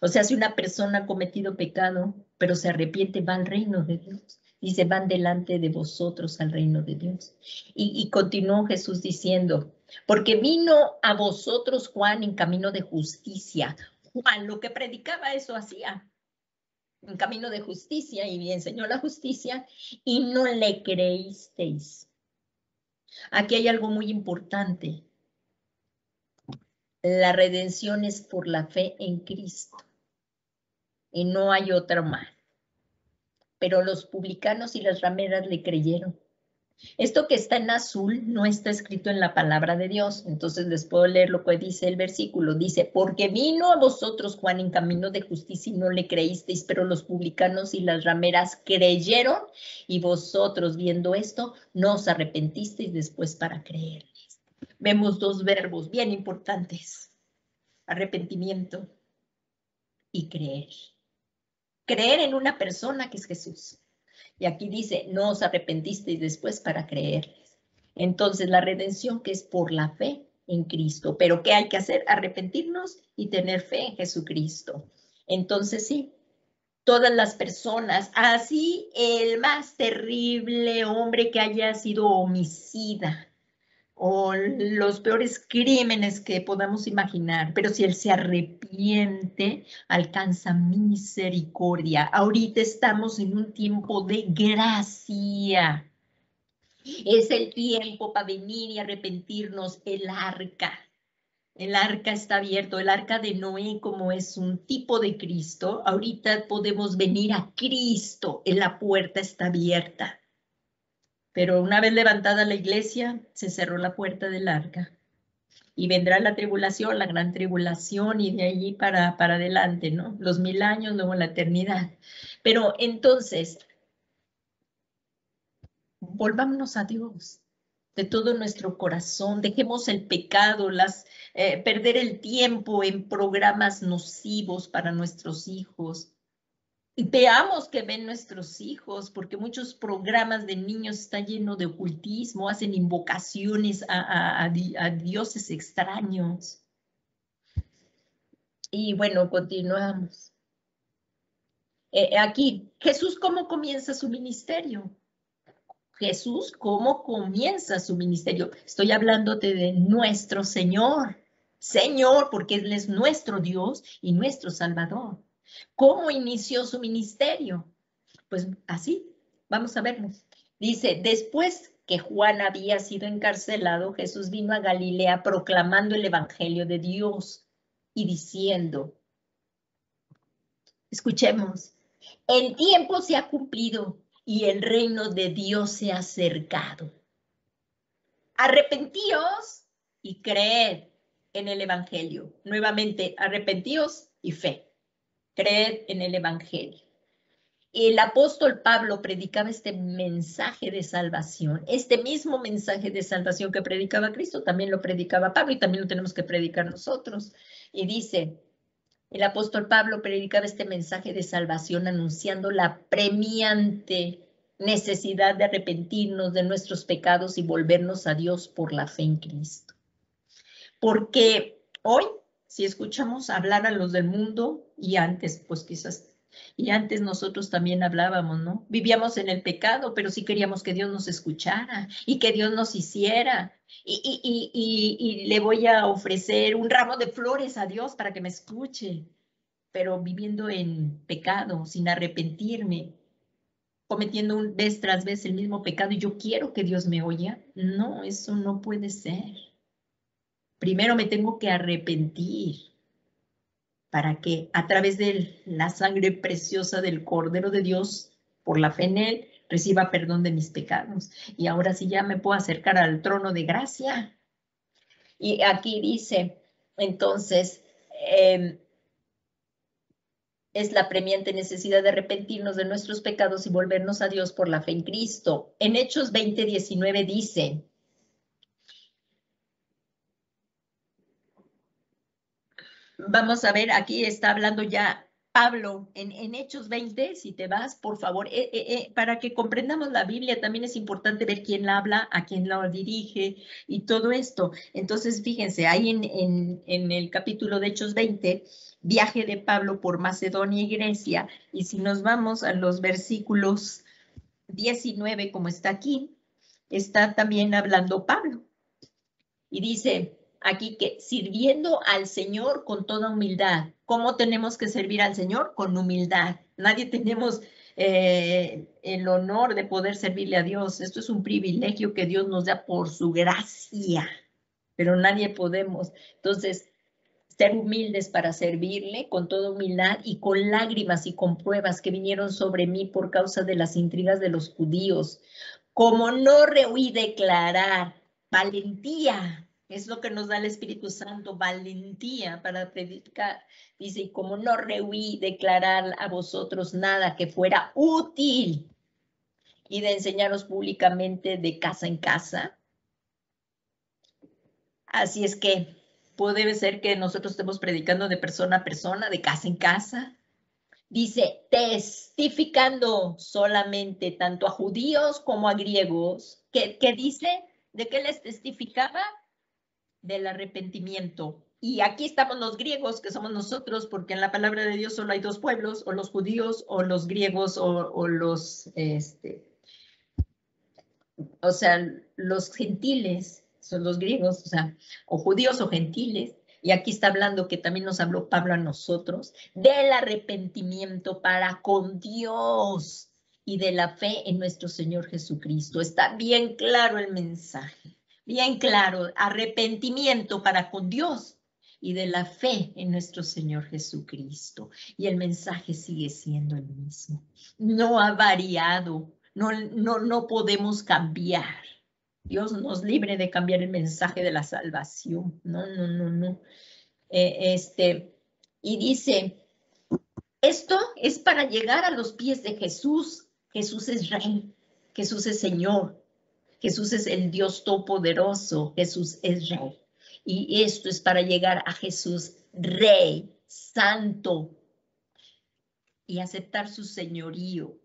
O sea, si una persona ha cometido pecado, pero se arrepiente, va al reino de Dios. Dice, van delante de vosotros al reino de Dios. Y continuó Jesús diciendo, porque vino a vosotros Juan en camino de justicia. Juan lo que predicaba eso hacía, en camino de justicia, y enseñó la justicia, y no le creísteis. Aquí hay algo muy importante. La redención es por la fe en Cristo. Y no hay otra más. Pero los publicanos y las rameras le creyeron. Esto que está en azul no está escrito en la palabra de Dios. Entonces les puedo leer lo que dice el versículo. Dice, porque vino a vosotros Juan en camino de justicia y no le creísteis, pero los publicanos y las rameras creyeron, y vosotros viendo esto no os arrepentisteis después para creerles. Vemos dos verbos bien importantes: arrepentimiento y creer. Creer en una persona que es Jesús. Y aquí dice, no os arrepentisteis después para creerles. Entonces, la redención que es por la fe en Cristo. ¿Pero qué hay que hacer? Arrepentirnos y tener fe en Jesucristo. Entonces, sí, todas las personas, así el más terrible hombre que haya sido homicida o los peores crímenes que podamos imaginar, pero si él se arrepiente, alcanza misericordia. Ahorita estamos en un tiempo de gracia. Es el tiempo para venir y arrepentirnos. El arca está abierto, el arca de Noé, como es un tipo de Cristo, ahorita podemos venir a Cristo, la puerta está abierta. Pero una vez levantada la iglesia, se cerró la puerta del arca. Y vendrá la tribulación, la gran tribulación, y de allí para adelante, ¿no? Los 1000 años, luego la eternidad. Pero entonces, volvámonos a Dios de todo nuestro corazón, dejemos el pecado, perder el tiempo en programas nocivos para nuestros hijos. Y veamos qué ven nuestros hijos, porque muchos programas de niños están llenos de ocultismo, hacen invocaciones a dioses extraños. Y bueno, continuamos. Aquí, Jesús, ¿cómo comienza su ministerio? Jesús, ¿cómo comienza su ministerio? Estoy hablándote de nuestro Señor. Señor, porque Él es nuestro Dios y nuestro Salvador. ¿Cómo inició su ministerio? Pues así, vamos a verlo. Dice, después que Juan había sido encarcelado, Jesús vino a Galilea proclamando el evangelio de Dios y diciendo, escuchemos, el tiempo se ha cumplido y el reino de Dios se ha acercado. Arrepentíos y creed en el evangelio. Nuevamente, arrepentíos y fe. Creed en el evangelio. El apóstol Pablo predicaba este mensaje de salvación, este mismo mensaje de salvación que predicaba Cristo, también lo predicaba Pablo y también lo tenemos que predicar nosotros. Y dice, el apóstol Pablo predicaba este mensaje de salvación anunciando la premiante necesidad de arrepentirnos de nuestros pecados y volvernos a Dios por la fe en Cristo. Porque hoy, si escuchamos hablar a los del mundo, y antes, pues quizás, y antes nosotros también hablábamos, ¿no? Vivíamos en el pecado, pero sí queríamos que Dios nos escuchara y que Dios nos hiciera. Y le voy a ofrecer un ramo de flores a Dios para que me escuche, pero viviendo en pecado, sin arrepentirme, cometiendo vez tras vez el mismo pecado y yo quiero que Dios me oiga. No, eso no puede ser. Primero me tengo que arrepentir para que a través de la sangre preciosa del Cordero de Dios, por la fe en Él, reciba perdón de mis pecados. Y ahora sí ya me puedo acercar al trono de gracia. Y aquí dice, entonces, es la premiante necesidad de arrepentirnos de nuestros pecados y volvernos a Dios por la fe en Cristo. En Hechos 20:19 dice, vamos a ver, aquí está hablando ya Pablo en Hechos 20, si te vas, por favor, para que comprendamos la Biblia también es importante ver quién la habla, a quién la dirige y todo esto. Entonces, fíjense, ahí en el capítulo de Hechos 20, viaje de Pablo por Macedonia y Grecia, y si nos vamos a los versículos 19, como está aquí, está también hablando Pablo. Y dice aquí que sirviendo al Señor con toda humildad. ¿Cómo tenemos que servir al Señor? Con humildad. Nadie tenemos el honor de poder servirle a Dios. Esto es un privilegio que Dios nos da por su gracia, pero nadie podemos. Entonces, ser humildes para servirle con toda humildad y con lágrimas y con pruebas que vinieron sobre mí por causa de las intrigas de los judíos, como no rehuí declarar valentía, es lo que nos da el Espíritu Santo, valentía para predicar. Dice, y como no rehuí declarar a vosotros nada que fuera útil y de enseñaros públicamente de casa en casa. Así es que puede ser que nosotros estemos predicando de persona a persona, de casa en casa. Dice, testificando solamente tanto a judíos como a griegos. ¿Qué dice? ¿De qué les testificaba? Del arrepentimiento. Y aquí estamos los griegos, que somos nosotros, porque en la palabra de Dios solo hay dos pueblos, o los judíos, o los griegos, o los, o sea, los gentiles, son los griegos, o sea, o judíos o gentiles. Y aquí está hablando que también nos habló Pablo a nosotros, del arrepentimiento para con Dios y de la fe en nuestro Señor Jesucristo. Está bien claro el mensaje, bien claro, arrepentimiento para con Dios y de la fe en nuestro Señor Jesucristo. Y el mensaje sigue siendo el mismo, no ha variado. No podemos cambiar. Dios nos libre de cambiar el mensaje de la salvación. No. Y dice, esto es para llegar a los pies de Jesús. Jesús es Rey, Jesús es Señor, Jesús es el Dios Todopoderoso, Jesús es Rey. Y esto es para llegar a Jesús Rey, Santo, y aceptar su señorío.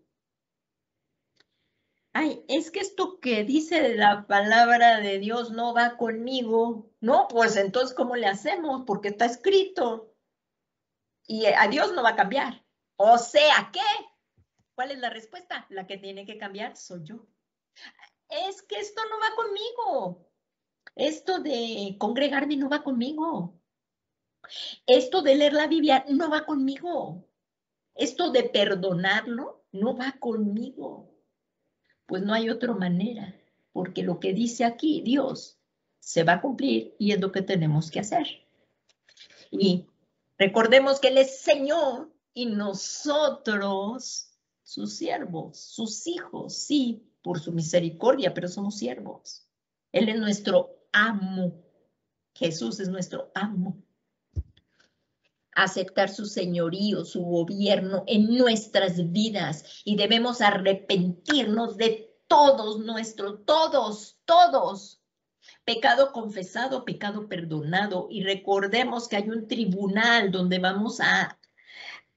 Ay, es que esto que dice la palabra de Dios no va conmigo. No, pues entonces, ¿cómo le hacemos? Porque está escrito. Y a Dios no va a cambiar. O sea, ¿qué? ¿Cuál es la respuesta? La que tiene que cambiar soy yo. Es que esto no va conmigo. Esto de congregarme no va conmigo. Esto de leer la Biblia no va conmigo. Esto de perdonarlo no va conmigo. Pues no hay otra manera, porque lo que dice aquí Dios se va a cumplir y es lo que tenemos que hacer. Y recordemos que Él es Señor y nosotros, sus siervos, sus hijos, sí, por su misericordia, pero somos siervos. Él es nuestro amo. Jesús es nuestro amo. Aceptar su señorío, su gobierno en nuestras vidas y debemos arrepentirnos de todos, pecado confesado, pecado perdonado, y recordemos que hay un tribunal donde vamos a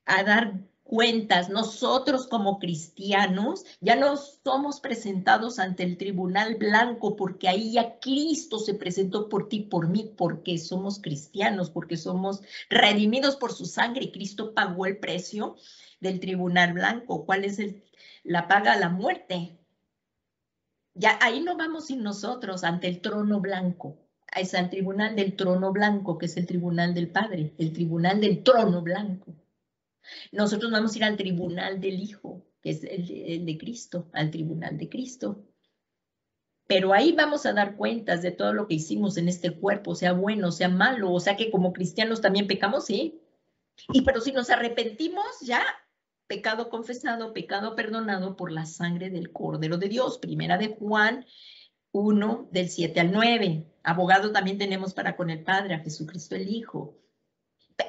dar cuentas. Nosotros como cristianos ya no somos presentados ante el tribunal blanco porque ahí ya Cristo se presentó por ti, por mí, porque somos cristianos, porque somos redimidos por su sangre y Cristo pagó el precio del tribunal blanco. ¿Cuál es la paga? La muerte. Ya ahí no vamos sin nosotros ante el trono blanco. Es al tribunal del trono blanco, que es el tribunal del Padre, el tribunal del trono blanco. Nosotros vamos a ir al tribunal del Hijo, que es el de Cristo, al tribunal de Cristo. Pero ahí vamos a dar cuentas de todo lo que hicimos en este cuerpo, sea bueno, sea malo, o sea que como cristianos también pecamos, sí. Pero si nos arrepentimos, ya, pecado confesado, pecado perdonado por la sangre del Cordero de Dios. Primera de Juan 1, del 7 al 9. Abogado también tenemos para con el Padre, a Jesucristo el Hijo.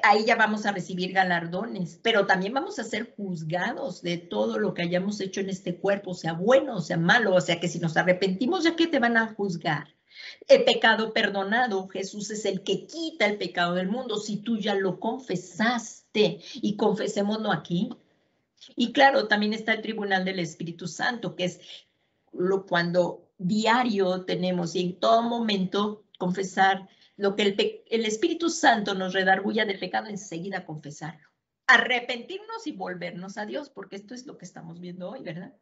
Ahí ya vamos a recibir galardones, pero también vamos a ser juzgados de todo lo que hayamos hecho en este cuerpo, sea bueno o sea malo, o sea que si nos arrepentimos, ¿ya qué te van a juzgar? El pecado perdonado, Jesús es el que quita el pecado del mundo, si tú ya lo confesaste, y confesémoslo aquí. Y claro, también está el tribunal del Espíritu Santo, que es cuando diario tenemos y en todo momento confesar lo que el Espíritu Santo nos redarguya del pecado, enseguida confesarlo. Arrepentirnos y volvernos a Dios, porque esto es lo que estamos viendo hoy, ¿verdad?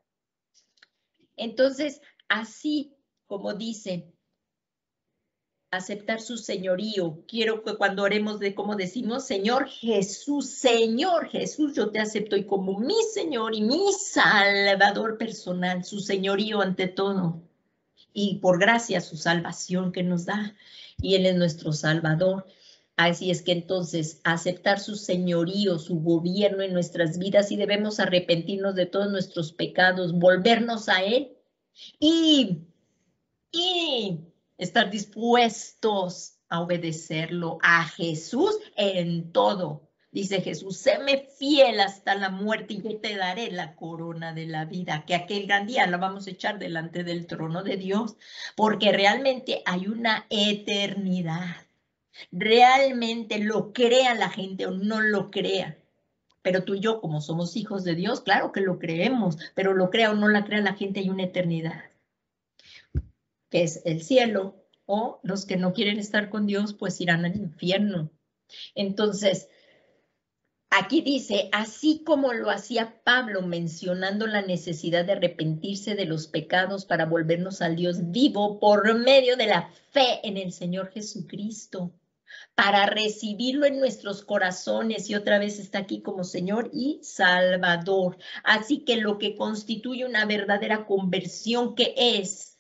Entonces, así como dice, aceptar su señorío. Quiero que cuando oremos de cómo decimos, Señor Jesús, yo te acepto y como mi Señor y mi Salvador personal, su señorío ante todo. Y por gracia su salvación que nos da. Y Él es nuestro Salvador. Así es que entonces aceptar su señorío, su gobierno en nuestras vidas y debemos arrepentirnos de todos nuestros pecados, volvernos a Él y estar dispuestos a obedecerlo a Jesús en todo. Dice Jesús, séme fiel hasta la muerte y yo te daré la corona de la vida, que aquel gran día la vamos a echar delante del trono de Dios, porque realmente hay una eternidad. Realmente lo crea la gente o no lo crea. Pero tú y yo, como somos hijos de Dios, claro que lo creemos, pero lo crea o no la crea la gente, hay una eternidad, que es el cielo, o los que no quieren estar con Dios, pues irán al infierno. Entonces, aquí dice, así como lo hacía Pablo mencionando la necesidad de arrepentirse de los pecados para volvernos al Dios vivo por medio de la fe en el Señor Jesucristo, para recibirlo en nuestros corazones, y otra vez está aquí como Señor y Salvador. Así que lo que constituye una verdadera conversión, que es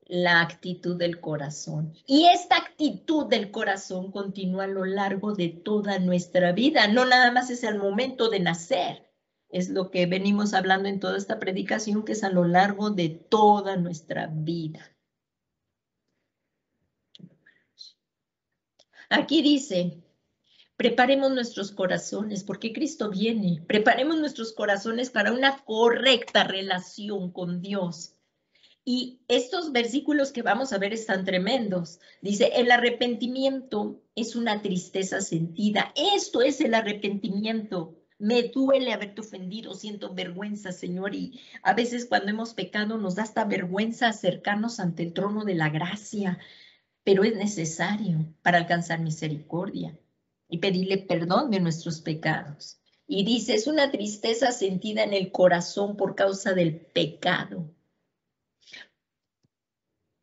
la actitud del corazón. Y esta actitud del corazón continúa a lo largo de toda nuestra vida, no nada más es al momento de nacer. Es lo que venimos hablando en toda esta predicación, que es a lo largo de toda nuestra vida. Aquí dice, preparemos nuestros corazones, porque Cristo viene. Preparemos nuestros corazones para una correcta relación con Dios. Y estos versículos que vamos a ver están tremendos. Dice, el arrepentimiento es una tristeza sentida. Esto es el arrepentimiento. Me duele haberte ofendido, siento vergüenza, Señor. Y a veces cuando hemos pecado nos da hasta vergüenza acercarnos ante el trono de la gracia, pero es necesario para alcanzar misericordia y pedirle perdón de nuestros pecados. Y dice, es una tristeza sentida en el corazón por causa del pecado.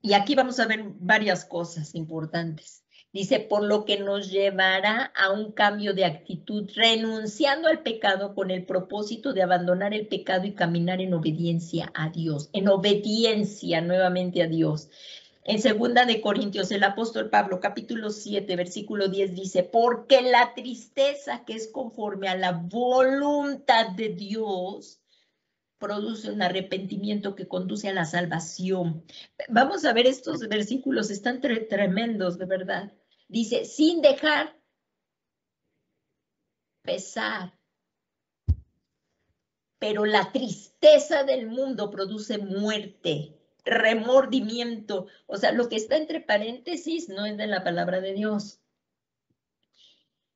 Y aquí vamos a ver varias cosas importantes. Dice, por lo que nos llevará a un cambio de actitud, renunciando al pecado con el propósito de abandonar el pecado y caminar en obediencia a Dios, en obediencia nuevamente a Dios. En 2 Corintios, el apóstol Pablo, capítulo 7, versículo 10, dice, porque la tristeza que es conforme a la voluntad de Dios produce un arrepentimiento que conduce a la salvación. Vamos a ver estos versículos, están tremendos, de verdad. Dice, sin dejar pesar, pero la tristeza del mundo produce muerte, remordimiento. O sea, lo que está entre paréntesis no es de la palabra de Dios.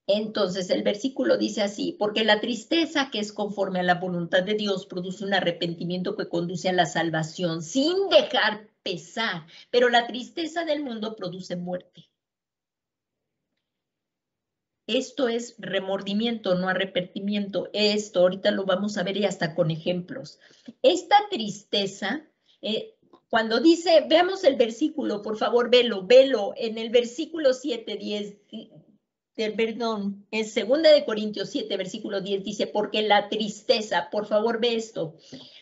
Entonces el versículo dice así, porque la tristeza que es conforme a la voluntad de Dios produce un arrepentimiento que conduce a la salvación sin dejar pesar, pero la tristeza del mundo produce muerte. Esto es remordimiento, no arrepentimiento. Esto ahorita lo vamos a ver y hasta con ejemplos. Esta tristeza, cuando dice, veamos el versículo, por favor, velo, en el versículo 7, 10, perdón, en 2 Corintios 7, versículo 10 dice, porque la tristeza, por favor ve esto,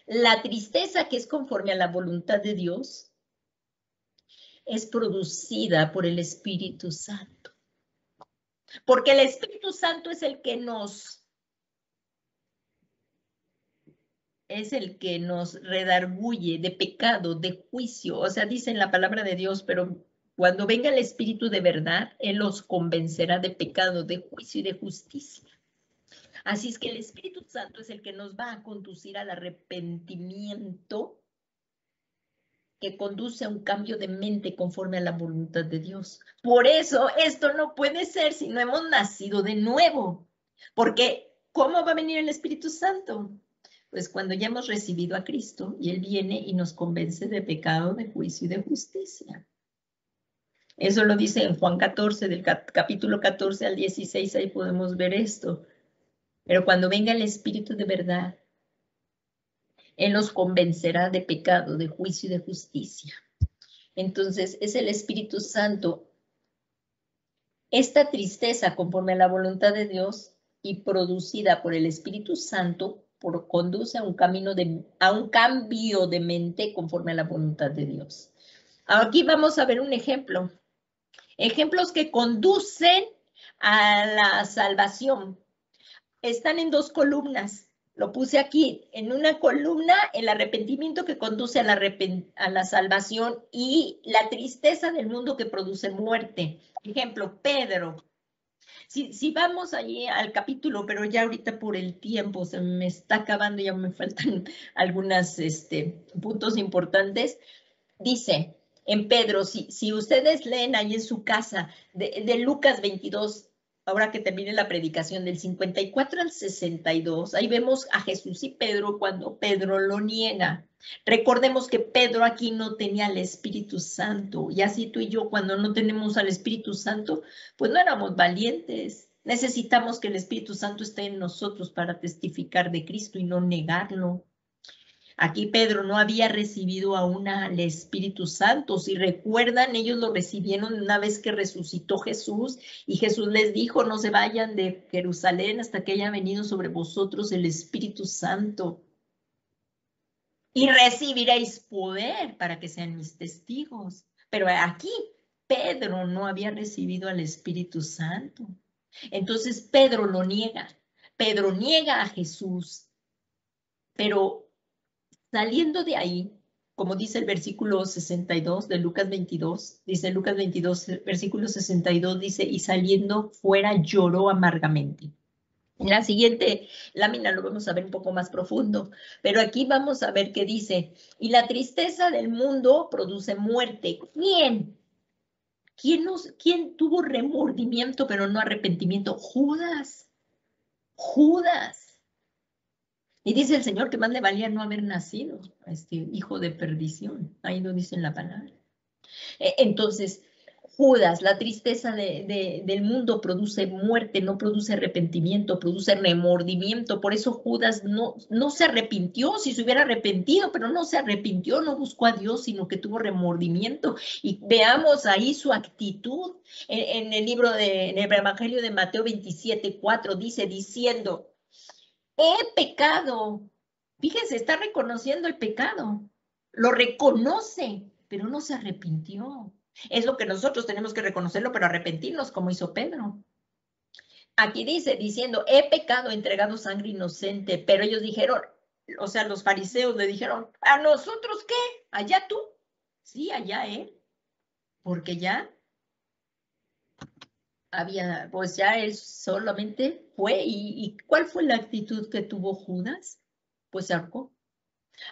la tristeza que es conforme a la voluntad de Dios es producida por el Espíritu Santo. Porque el Espíritu Santo es el que nos redarguye de pecado, de juicio. O sea, dice en la palabra de Dios, pero cuando venga el Espíritu de verdad, Él los convencerá de pecado, de juicio y de justicia. Así es que el Espíritu Santo es el que nos va a conducir al arrepentimiento, que conduce a un cambio de mente conforme a la voluntad de Dios. Por eso esto no puede ser si no hemos nacido de nuevo. Porque ¿cómo va a venir el Espíritu Santo? Pues cuando ya hemos recibido a Cristo y Él viene y nos convence de pecado, de juicio y de justicia. Eso lo dice en Juan 14, del capítulo 14 al 16, ahí podemos ver esto. Pero cuando venga el Espíritu de verdad, Él nos convencerá de pecado, de juicio y de justicia. Entonces, es el Espíritu Santo. Esta tristeza, conforme a la voluntad de Dios y producida por el Espíritu Santo, conduce a un cambio de mente conforme a la voluntad de Dios. Aquí vamos a ver un ejemplo. Ejemplos que conducen a la salvación. Están en 2 columnas. Lo puse aquí en una columna, el arrepentimiento que conduce a la salvación y la tristeza del mundo que produce muerte. Ejemplo, Pedro. Si vamos allí al capítulo, pero ya ahorita por el tiempo se me está acabando, ya me faltan algunos puntos importantes. Dice en Pedro, si ustedes leen ahí en su casa de Lucas 22, ahora que termine la predicación del 54 al 62, ahí vemos a Jesús y Pedro cuando Pedro lo niega. Recordemos que Pedro aquí no tenía al Espíritu Santo, y así tú y yo cuando no tenemos al Espíritu Santo, pues no éramos valientes. Necesitamos que el Espíritu Santo esté en nosotros para testificar de Cristo y no negarlo. Aquí Pedro no había recibido aún al Espíritu Santo. Si recuerdan, ellos lo recibieron una vez que resucitó Jesús y Jesús les dijo, no se vayan de Jerusalén hasta que haya venido sobre vosotros el Espíritu Santo. Y recibiréis poder para que sean mis testigos. Pero aquí Pedro no había recibido al Espíritu Santo. Entonces Pedro lo niega. Pedro niega a Jesús. Pero saliendo de ahí, como dice el versículo 62 de Lucas 22, dice Lucas 22, versículo 62, dice, y saliendo fuera lloró amargamente. En la siguiente lámina lo vamos a ver un poco más profundo, pero aquí vamos a ver qué dice, y la tristeza del mundo produce muerte. ¿Quién? ¿Quién tuvo remordimiento pero no arrepentimiento? Judas. Judas. Y dice el Señor que más le valía no haber nacido, hijo de perdición. Ahí lo dice en la palabra. Entonces, Judas, la tristeza del mundo produce muerte, no produce arrepentimiento, produce remordimiento. Por eso Judas no se arrepintió, si se hubiera arrepentido, pero no se arrepintió, no buscó a Dios, sino que tuvo remordimiento. Y veamos ahí su actitud en el libro en el Evangelio de Mateo 27:4, dice, diciendo, he pecado. Fíjense, está reconociendo el pecado. Lo reconoce, pero no se arrepintió. Es lo que nosotros tenemos que reconocerlo, pero arrepentirnos, como hizo Pedro. Aquí dice, diciendo, he pecado, he entregado sangre inocente, pero ellos dijeron, o sea, los fariseos le dijeron, ¿a nosotros qué? ¿Allá tú? Sí, allá él, porque ya había, pues ya él solamente fue. ¿Y cuál fue la actitud que tuvo Judas? Pues se ahorcó.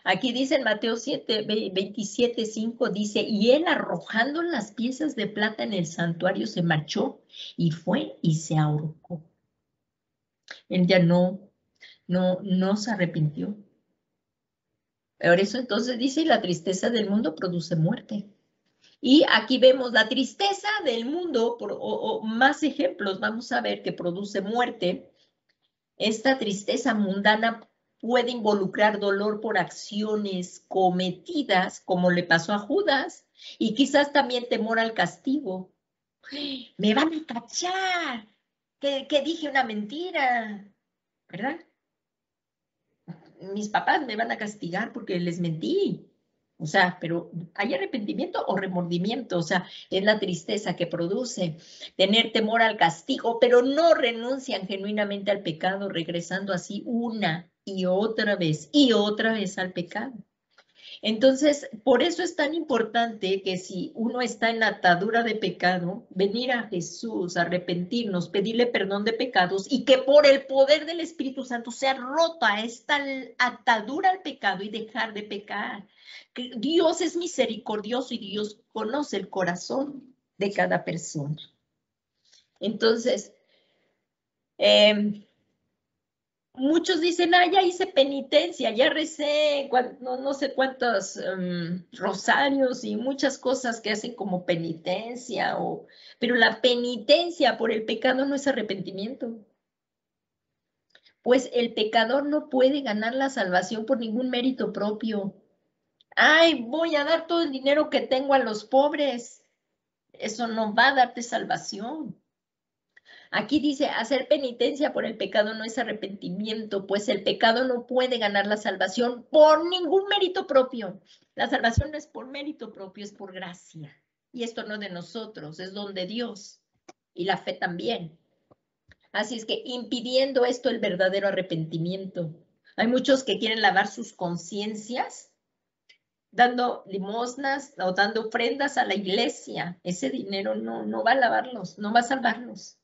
Aquí dice en Mateo 27:5, dice, y él arrojando las piezas de plata en el santuario se marchó y fue y se ahorcó. Él ya no se arrepintió. Por eso entonces dice, la tristeza del mundo produce muerte. Y aquí vemos la tristeza del mundo, o más ejemplos, vamos a ver que produce muerte. Esta tristeza mundana puede involucrar dolor por acciones cometidas, como le pasó a Judas, y quizás también temor al castigo. Me van a cachar, que dije una mentira, ¿verdad? Mis papás me van a castigar porque les mentí. O sea, pero ¿hay arrepentimiento o remordimiento? O sea, es la tristeza que produce tener temor al castigo, pero no renuncian genuinamente al pecado, regresando así una y otra vez al pecado. Entonces, por eso es tan importante que si uno está en la atadura de pecado, venir a Jesús, arrepentirnos, pedirle perdón de pecados y que por el poder del Espíritu Santo sea rota esta atadura al pecado y dejar de pecar. Que Dios es misericordioso y Dios conoce el corazón de cada persona. Entonces, muchos dicen, ya hice penitencia, ya recé, no sé cuántos rosarios y muchas cosas que hacen como penitencia, pero la penitencia por el pecado no es arrepentimiento. Pues el pecador no puede ganar la salvación por ningún mérito propio. Ay, voy a dar todo el dinero que tengo a los pobres. Eso no va a darte salvación. Aquí dice, hacer penitencia por el pecado no es arrepentimiento, pues el pecado no puede ganar la salvación por ningún mérito propio. La salvación no es por mérito propio, es por gracia. Y esto no es de nosotros, es don de Dios. Y la fe también. Así es que impidiendo esto el verdadero arrepentimiento. Hay muchos que quieren lavar sus conciencias dando limosnas o dando ofrendas a la iglesia. Ese dinero no va a lavarlos, no va a salvarlos.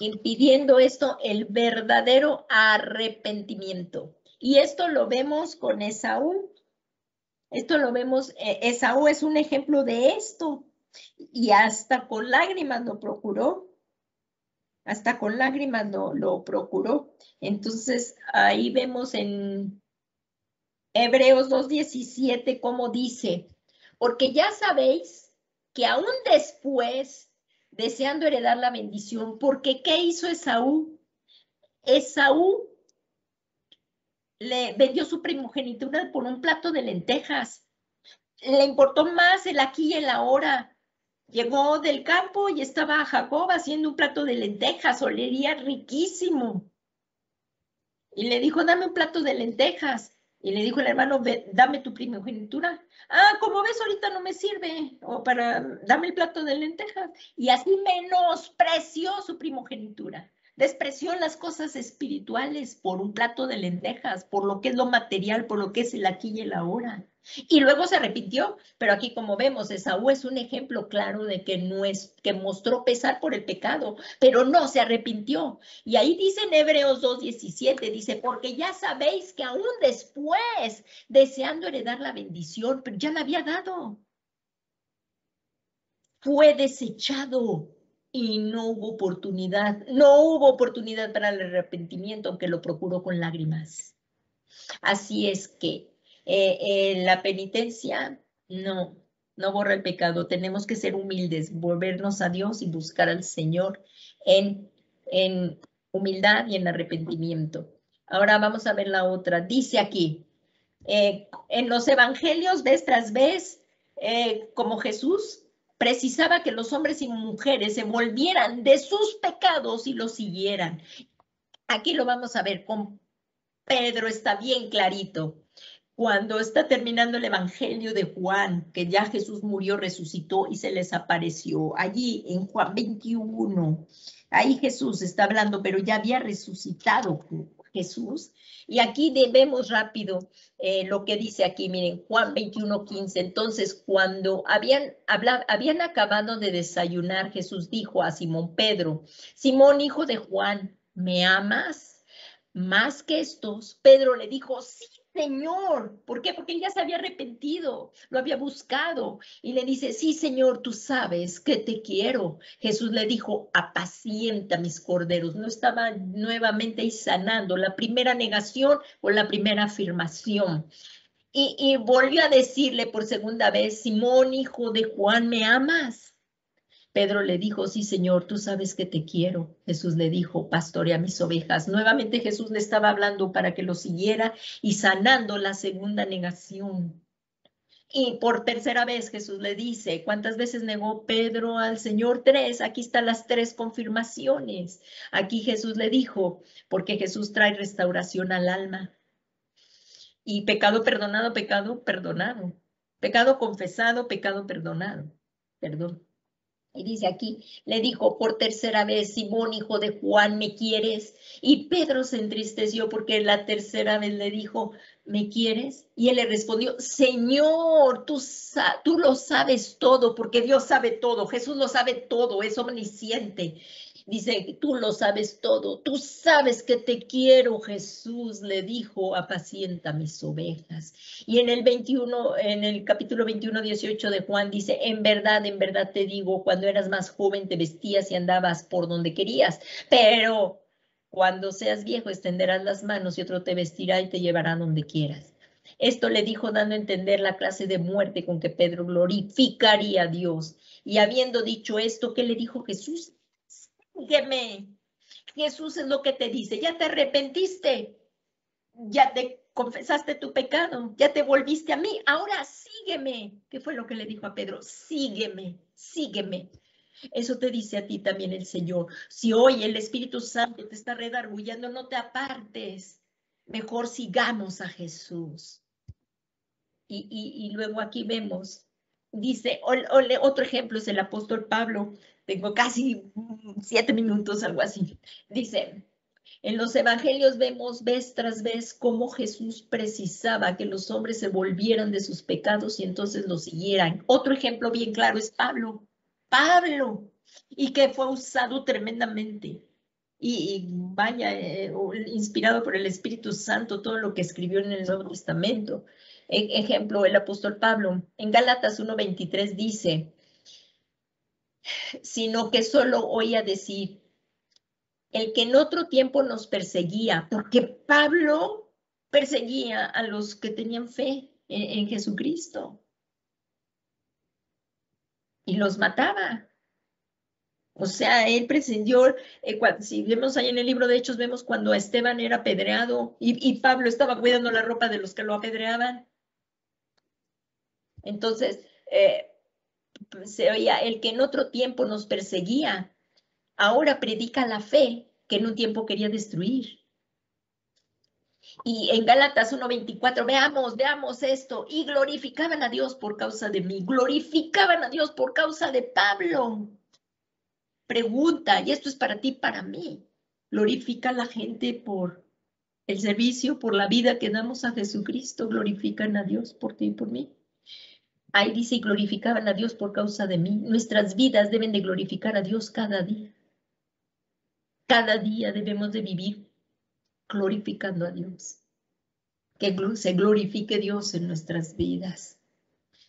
Impidiendo esto el verdadero arrepentimiento. Y esto lo vemos con Esaú. Esto lo vemos, Esaú es un ejemplo de esto. Y hasta con lágrimas lo procuró. Hasta con lágrimas lo procuró. Entonces, ahí vemos en Hebreos 2:17 cómo dice, porque ya sabéis que aún después, deseando heredar la bendición, porque ¿qué hizo Esaú? Esaú le vendió su primogenitura por un plato de lentejas. Le importó más el aquí y el ahora. Llegó del campo y estaba Jacob haciendo un plato de lentejas, olería riquísimo. Y le dijo, dame un plato de lentejas. Y le dijo el hermano, dame tu primogenitura. Ah, como ves, ahorita no me sirve. Dame el plato de lentejas. Y así menospreció su primogenitura. Despreció las cosas espirituales por un plato de lentejas, por lo que es lo material, por lo que es el aquí y el ahora. Y luego se arrepintió, pero aquí como vemos, Esaú es un ejemplo claro de que mostró pesar por el pecado, pero no se arrepintió. Y ahí dice en Hebreos 2:17, dice, porque ya sabéis que aún después, deseando heredar la bendición, pero ya la había dado, fue desechado y no hubo oportunidad para el arrepentimiento, aunque lo procuró con lágrimas. Así es que la penitencia no borra el pecado. Tenemos que ser humildes, volvernos a Dios y buscar al Señor en humildad y en arrepentimiento. Ahora vamos a ver la otra. Dice aquí, en los evangelios vez tras vez, como Jesús precisaba que los hombres y mujeres se volvieran de sus pecados y los siguieran. Aquí lo vamos a ver con Pedro, está bien clarito. Cuando está terminando el Evangelio de Juan, que ya Jesús murió, resucitó y se les apareció. Allí en Juan 21, ahí Jesús está hablando, pero ya había resucitado Jesús. Y aquí debemos rápido lo que dice aquí, miren, Juan 21:15. Entonces, cuando habían acabado de desayunar, Jesús dijo a Simón Pedro, Simón, hijo de Juan, ¿me amas? Más que estos, Pedro le dijo, sí, Señor. ¿Por qué? Porque él ya se había arrepentido, lo había buscado. Y le dice, sí, Señor, tú sabes que te quiero. Jesús le dijo, apacienta mis corderos. No estaba nuevamente ahí sanando la primera negación o la primera afirmación. Y volvió a decirle por segunda vez, Simón, hijo de Juan, ¿me amas? Pedro le dijo, sí, Señor, tú sabes que te quiero. Jesús le dijo, pastorea mis ovejas. Nuevamente Jesús le estaba hablando para que lo siguiera y sanando la segunda negación. Y por tercera vez Jesús le dice, ¿cuántas veces negó Pedro al Señor? 3. Aquí están las 3 confirmaciones. Aquí Jesús le dijo, porque Jesús trae restauración al alma. Y pecado perdonado, pecado perdonado. Pecado confesado, pecado perdonado. Perdón. Y dice aquí, le dijo por tercera vez, Simón, hijo de Juan, ¿me quieres? Y Pedro se entristeció porque la tercera vez le dijo, ¿me quieres? Y él le respondió, Señor, tú lo sabes todo, porque Dios sabe todo, Jesús lo sabe todo, es omnisciente. Dice, tú lo sabes todo, tú sabes que te quiero, Jesús le dijo, apacienta mis ovejas. Y en el capítulo 21:18 de Juan dice, en verdad te digo, cuando eras más joven te vestías y andabas por donde querías, pero cuando seas viejo extenderás las manos y otro te vestirá y te llevará donde quieras. Esto le dijo dando a entender la clase de muerte con que Pedro glorificaría a Dios. Y habiendo dicho esto, ¿qué le dijo Jesús? Sígueme. Jesús es lo que te dice, ya te arrepentiste, ya te confesaste tu pecado, ya te volviste a mí, ahora sígueme. ¿Qué fue lo que le dijo a Pedro? Sígueme, sígueme. Eso te dice a ti también el Señor. Si hoy el Espíritu Santo te está redarguyendo, no te apartes. Mejor sigamos a Jesús. Y luego aquí vemos, dice, otro ejemplo es el apóstol Pablo. Tengo casi 7 minutos, algo así. Dice, En los evangelios vemos vez tras vez cómo Jesús precisaba que los hombres se volvieran de sus pecados y entonces los siguieran. Otro ejemplo bien claro es Pablo. Pablo, y que fue usado tremendamente. Y vaya, inspirado por el Espíritu Santo, todo lo que escribió en el Nuevo Testamento. Ejemplo, el apóstol Pablo. En Gálatas 1:23 dice, sino que solo oía decir, el que en otro tiempo nos perseguía, porque Pablo perseguía a los que tenían fe en Jesucristo y los mataba. O sea, él presenció, si vemos ahí en el libro de Hechos, vemos cuando Esteban era apedreado y Pablo estaba cuidando la ropa de los que lo apedreaban. Entonces, se oía, el que en otro tiempo nos perseguía, ahora predica la fe que en un tiempo quería destruir. Y en Gálatas 1:24, veamos esto, y glorificaban a Dios por causa de mí, glorificaban a Dios por causa de Pablo. Pregunta, y esto es para ti, para mí, glorifica a la gente por el servicio, por la vida que damos a Jesucristo, glorifican a Dios por ti y por mí. Ahí dice, y glorificaban a Dios por causa de mí. Nuestras vidas deben de glorificar a Dios cada día. Cada día debemos de vivir glorificando a Dios. Que se glorifique Dios en nuestras vidas.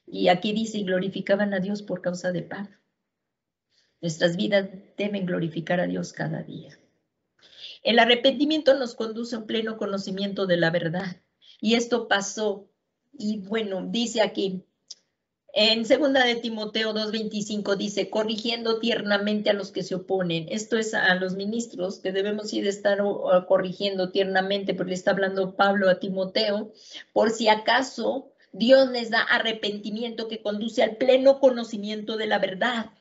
Y aquí dice, y glorificaban a Dios por causa de Pablo. Nuestras vidas deben glorificar a Dios cada día. El arrepentimiento nos conduce a un pleno conocimiento de la verdad. Y esto pasó, y bueno, dice aquí, en 2 de Timoteo 2:25 dice, corrigiendo tiernamente a los que se oponen. Esto es a los ministros que debemos ir de estar corrigiendo tiernamente, porque le está hablando Pablo a Timoteo, por si acaso Dios les da arrepentimiento que conduce al pleno conocimiento de la verdad.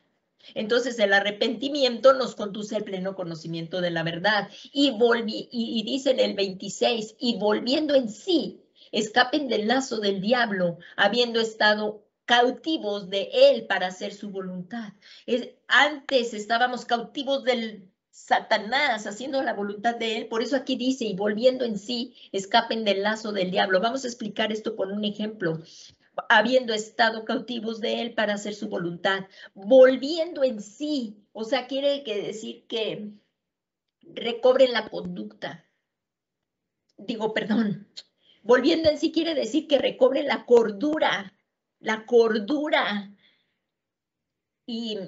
Entonces el arrepentimiento nos conduce al pleno conocimiento de la verdad. Y dice en el 26, y volviendo en sí, escapen del lazo del diablo, habiendo estado cautivos de él para hacer su voluntad. Antes estábamos cautivos del Satanás, haciendo la voluntad de él. Por eso aquí dice, y volviendo en sí, escapen del lazo del diablo. Vamos a explicar esto con un ejemplo. Habiendo estado cautivos de él para hacer su voluntad, volviendo en sí, o sea, quiere decir que recobren la conducta. Volviendo en sí quiere decir que recobren la cordura, y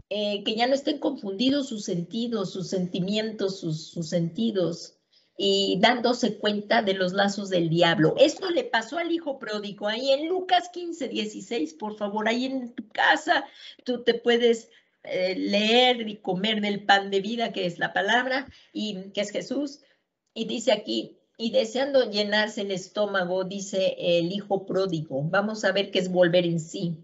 que ya no estén confundidos sus sentidos, sus sentimientos, sus sentidos, y dándose cuenta de los lazos del diablo. Esto le pasó al hijo pródigo, ahí en Lucas 15:16, por favor, ahí en tu casa, tú te puedes leer y comer del pan de vida, que es la palabra, y que es Jesús, y dice aquí, y deseando llenarse el estómago, dice el hijo pródigo, vamos a ver qué es volver en sí.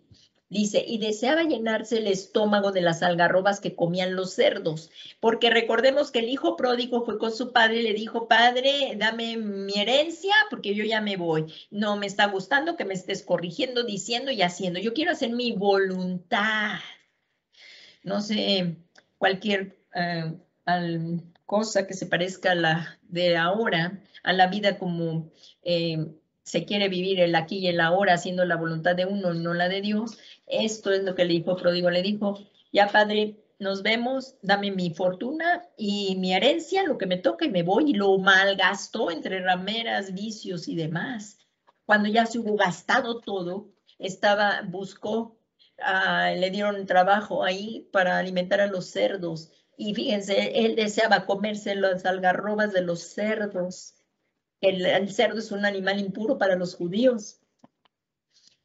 Dice, y deseaba llenarse el estómago de las algarrobas que comían los cerdos, porque recordemos que el hijo pródigo fue con su padre y le dijo, padre, dame mi herencia porque yo ya me voy. No me está gustando que me estés corrigiendo, diciendo y haciendo. Yo quiero hacer mi voluntad. No sé, cualquier cosa que se parezca a la de ahora, a la vida como se quiere vivir el aquí y el ahora, haciendo la voluntad de uno, no la de Dios. Esto es lo que le dijo pródigo, le dijo, ya padre, nos vemos, dame mi fortuna y mi herencia, lo que me toca y me voy, y lo malgastó entre rameras, vicios y demás. Cuando ya se hubo gastado todo, buscó, le dieron trabajo ahí para alimentar a los cerdos. Y fíjense, él deseaba comerse las algarrobas de los cerdos. El cerdo es un animal impuro para los judíos,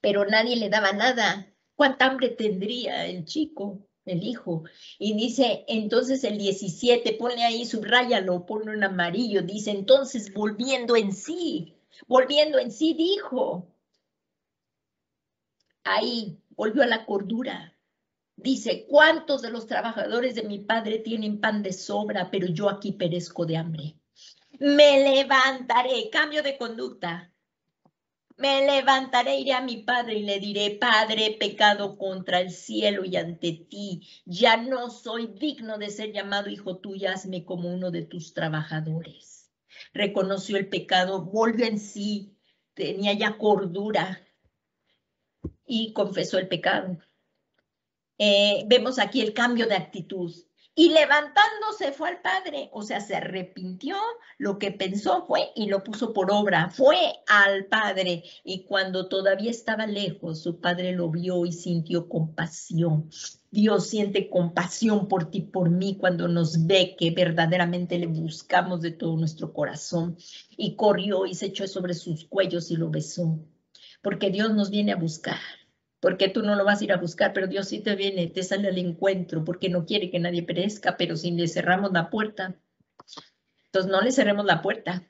pero nadie le daba nada. ¿Cuánta hambre tendría el chico, el hijo? Y dice, entonces el 17, ponle ahí, subráyalo, ponlo en amarillo, dice, entonces volviendo en sí, dijo, ahí volvió a la cordura. Dice, ¿cuántos de los trabajadores de mi padre tienen pan de sobra, pero yo aquí perezco de hambre? Me levantaré, cambio de conducta. Me levantaré, iré a mi padre y le diré, Padre, he pecado contra el cielo y ante ti. Ya no soy digno de ser llamado hijo tuyo, hazme como uno de tus trabajadores. Reconoció el pecado, volvió en sí, tenía ya cordura y confesó el pecado. Vemos aquí el cambio de actitud. Y levantándose fue al Padre, o sea, se arrepintió, lo que pensó fue y lo puso por obra, fue al Padre. Y cuando todavía estaba lejos, su Padre lo vio y sintió compasión. Dios siente compasión por ti, por mí, cuando nos ve que verdaderamente le buscamos de todo nuestro corazón. Y corrió y se echó sobre sus cuellos y lo besó, porque Dios nos viene a buscar, porque tú no lo vas a ir a buscar, pero Dios sí te viene, te sale al encuentro, porque no quiere que nadie perezca, pero si le cerramos la puerta, entonces no le cerremos la puerta.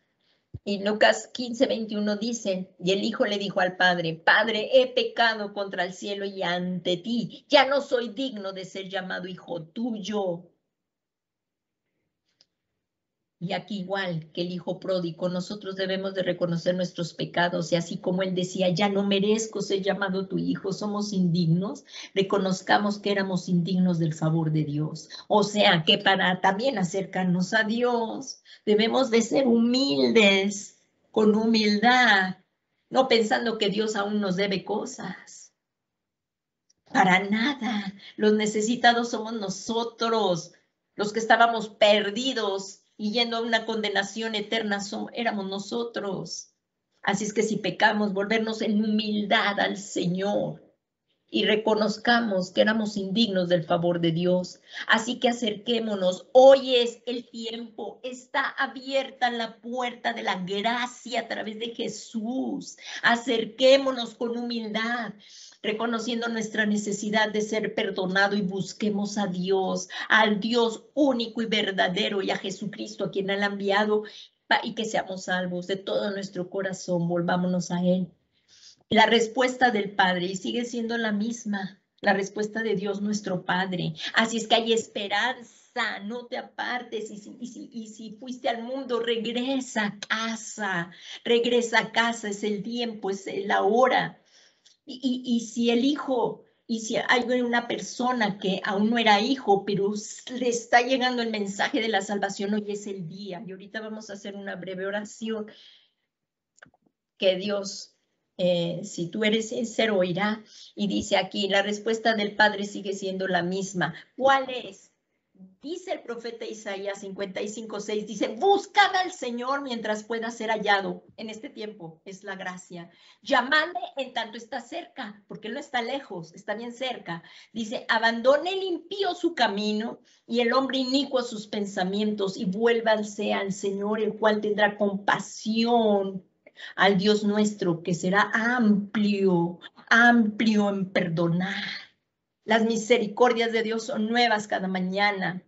Y Lucas 15:21 dice, y el hijo le dijo al padre, Padre, he pecado contra el cielo y ante ti, ya no soy digno de ser llamado hijo tuyo. Y aquí igual que el hijo pródigo, nosotros debemos de reconocer nuestros pecados y así como él decía, ya no merezco ser llamado tu hijo, somos indignos, reconozcamos que éramos indignos del favor de Dios. O sea que para también acercarnos a Dios, debemos de ser humildes, con humildad, no pensando que Dios aún nos debe cosas. Para nada, los necesitados somos nosotros, los que estábamos perdidos y yendo a una condenación eterna éramos nosotros. Así es que si pecamos, volvernos en humildad al Señor y reconozcamos que éramos indignos del favor de Dios. Así que acerquémonos. Hoy es el tiempo. Está abierta la puerta de la gracia a través de Jesús. Acerquémonos con humildad, reconociendo nuestra necesidad de ser perdonado y busquemos a Dios, al Dios único y verdadero y a Jesucristo a quien Él ha enviado y que seamos salvos de todo nuestro corazón. Volvámonos a Él. La respuesta del Padre y sigue siendo la misma, la respuesta de Dios nuestro Padre. Así es que hay esperanza, no te apartes y si fuiste al mundo, regresa a casa, es el tiempo, es la hora. Y si el hijo, y si hay una persona que aún no era hijo, pero le está llegando el mensaje de la salvación, hoy es el día. Y ahorita vamos a hacer una breve oración que Dios, si tú eres sincero, oirá. Y dice aquí, la respuesta del Padre sigue siendo la misma. ¿Cuál es? Dice el profeta Isaías 55:6, dice, buscad al Señor mientras pueda ser hallado. En este tiempo es la gracia. Llamadle en tanto está cerca, porque Él no está lejos, está bien cerca. Dice, abandone el impío su camino y el hombre inicuo sus pensamientos y vuélvanse al Señor, el cual tendrá compasión, al Dios nuestro, que será amplio, amplio en perdonar. Las misericordias de Dios son nuevas cada mañana.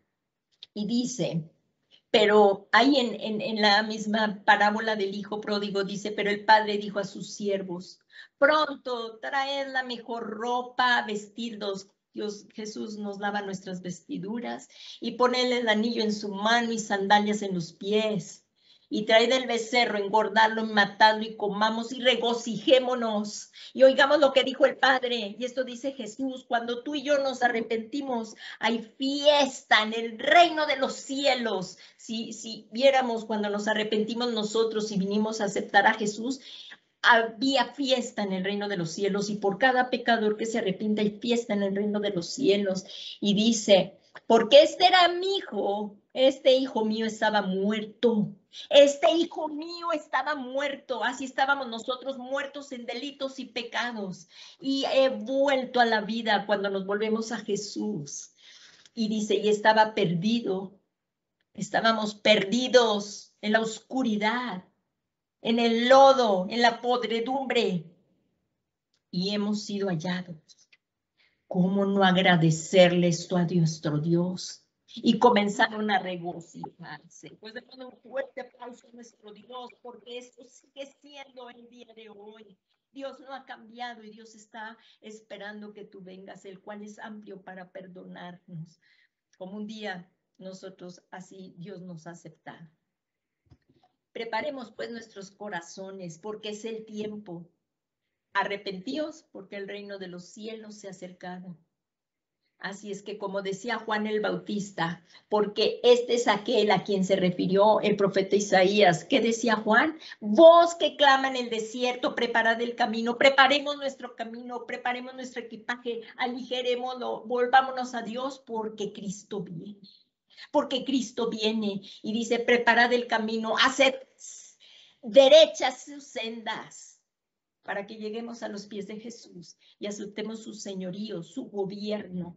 Y dice, pero ahí en la misma parábola del hijo pródigo dice, pero el padre dijo a sus siervos, pronto traed la mejor ropa, vestirnos. Dios Jesús nos lava nuestras vestiduras y ponedle el anillo en su mano y sandalias en los pies. Y traed el becerro, engordarlo y matadlo y comamos y regocijémonos y oigamos lo que dijo el Padre. Y esto dice Jesús, cuando tú y yo nos arrepentimos, hay fiesta en el reino de los cielos. Si viéramos cuando nos arrepentimos nosotros y vinimos a aceptar a Jesús, había fiesta en el reino de los cielos y por cada pecador que se arrepienta hay fiesta en el reino de los cielos. Y dice, porque este era mi hijo, este hijo mío estaba muerto. Este hijo mío estaba muerto, así estábamos nosotros muertos en delitos y pecados. Y he vuelto a la vida cuando nos volvemos a Jesús. Y dice, y estaba perdido, estábamos perdidos en la oscuridad, en el lodo, en la podredumbre, y hemos sido hallados. ¿Cómo no agradecerle esto a nuestro Dios? Y comenzaron a regocijarse. Pues demos un fuerte aplauso a nuestro Dios, porque esto sigue siendo el día de hoy. Dios no ha cambiado y Dios está esperando que tú vengas, el cual es amplio para perdonarnos. Como un día nosotros así Dios nos ha aceptado. Preparemos pues nuestros corazones, porque es el tiempo. arrepentíos porque el reino de los cielos se ha acercado. Así es que, como decía Juan el Bautista, porque este es aquel a quien se refirió el profeta Isaías. ¿Qué decía Juan? Voz que clama en el desierto, preparad el camino, preparemos nuestro camino, preparemos nuestro equipaje, aligerémoslo, volvámonos a Dios porque Cristo viene. Porque Cristo viene y dice, preparad el camino, haced derechas sus sendas, para que lleguemos a los pies de Jesús y aceptemos su señorío, su gobierno,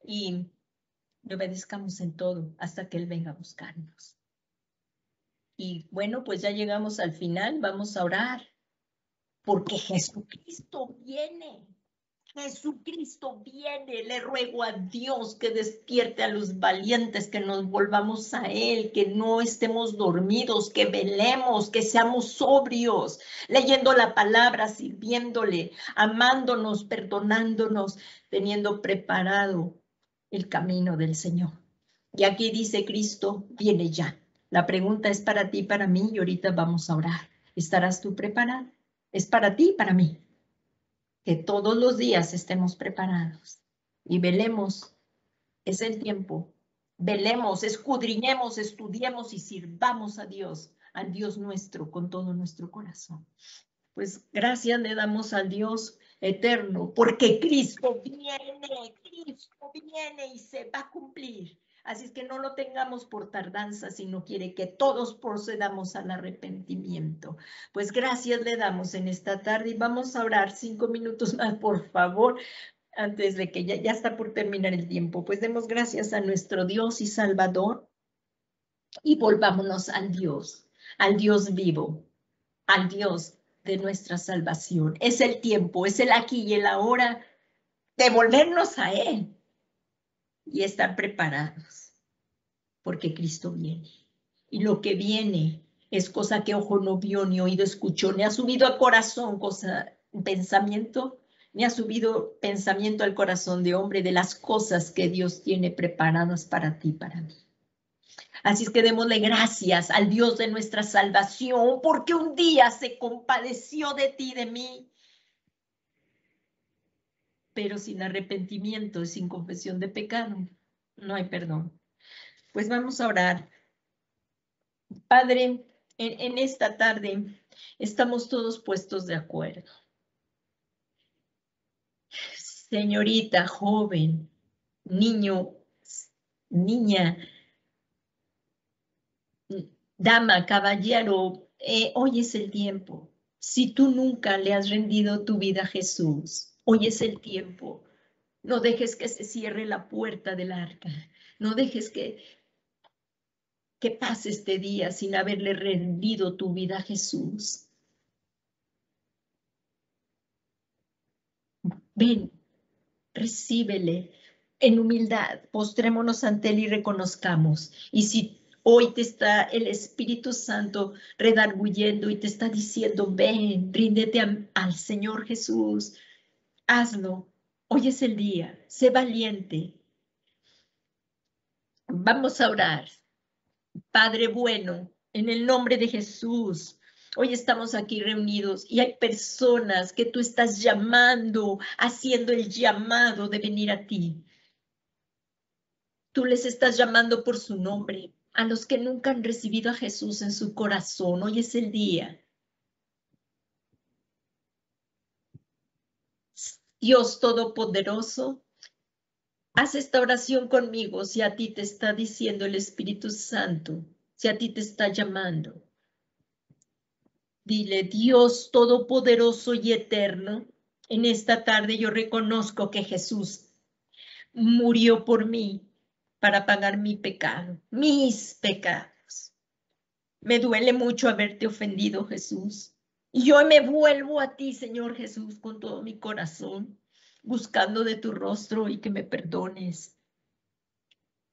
y le obedezcamos en todo hasta que Él venga a buscarnos. Y bueno, pues ya llegamos al final, vamos a orar, porque Jesucristo viene. Jesucristo viene, le ruego a Dios que despierte a los valientes, que nos volvamos a Él, que no estemos dormidos, que velemos, que seamos sobrios, leyendo la palabra, sirviéndole, amándonos, perdonándonos, teniendo preparado el camino del Señor. Y aquí dice Cristo, viene ya. La pregunta es para ti, para mí, y ahorita vamos a orar. ¿Estarás tú preparado? Es para ti y para mí. Que todos los días estemos preparados y velemos, es el tiempo, velemos, escudriñemos, estudiemos y sirvamos a Dios, al Dios nuestro, con todo nuestro corazón. Pues gracias le damos al Dios eterno, porque Cristo viene y se va a cumplir. Así es que no lo tengamos por tardanza, sino quiere que todos procedamos al arrepentimiento. Pues gracias le damos en esta tarde y vamos a orar 5 minutos más, por favor, antes de que ya está por terminar el tiempo. Pues demos gracias a nuestro Dios y Salvador y volvámonos al Dios vivo, al Dios de nuestra salvación. Es el tiempo, es el aquí y el ahora de volvernos a Él y estar preparados, porque Cristo viene. Y lo que viene es cosa que ojo no vio, ni oído escuchó, ni ha subido al corazón, pensamiento, ni ha subido pensamiento al corazón de hombre de las cosas que Dios tiene preparadas para ti, para mí. Así es que démosle gracias al Dios de nuestra salvación, porque un día se compadeció de ti, de mí. Pero sin arrepentimiento y sin confesión de pecado, no hay perdón. Pues vamos a orar. Padre, en esta tarde estamos todos puestos de acuerdo. Señorita, joven, niño, niña, dama, caballero, hoy es el tiempo. Si tú nunca le has rendido tu vida a Jesús, hoy es el tiempo. No dejes que se cierre la puerta del arca. No dejes que pase este día sin haberle rendido tu vida a Jesús. Ven, recíbele en humildad, postrémonos ante Él y reconozcamos. Y si hoy te está el Espíritu Santo redarguyendo y te está diciendo, ven, ríndete al Señor Jesús, hazlo. Hoy es el día, sé valiente. Vamos a orar. Padre bueno, en el nombre de Jesús, hoy estamos aquí reunidos y hay personas que tú estás llamando, haciendo el llamado de venir a ti. Tú les estás llamando por su nombre. A los que nunca han recibido a Jesús en su corazón, hoy es el día. Dios Todopoderoso, haz esta oración conmigo si a ti te está diciendo el Espíritu Santo, si a ti te está llamando. Dile, Dios Todopoderoso y Eterno, en esta tarde yo reconozco que Jesús murió por mí para pagar mi pecado, mis pecados. Me duele mucho haberte ofendido, Jesús. Y yo me vuelvo a ti, Señor Jesús, con todo mi corazón, buscando de tu rostro y que me perdones.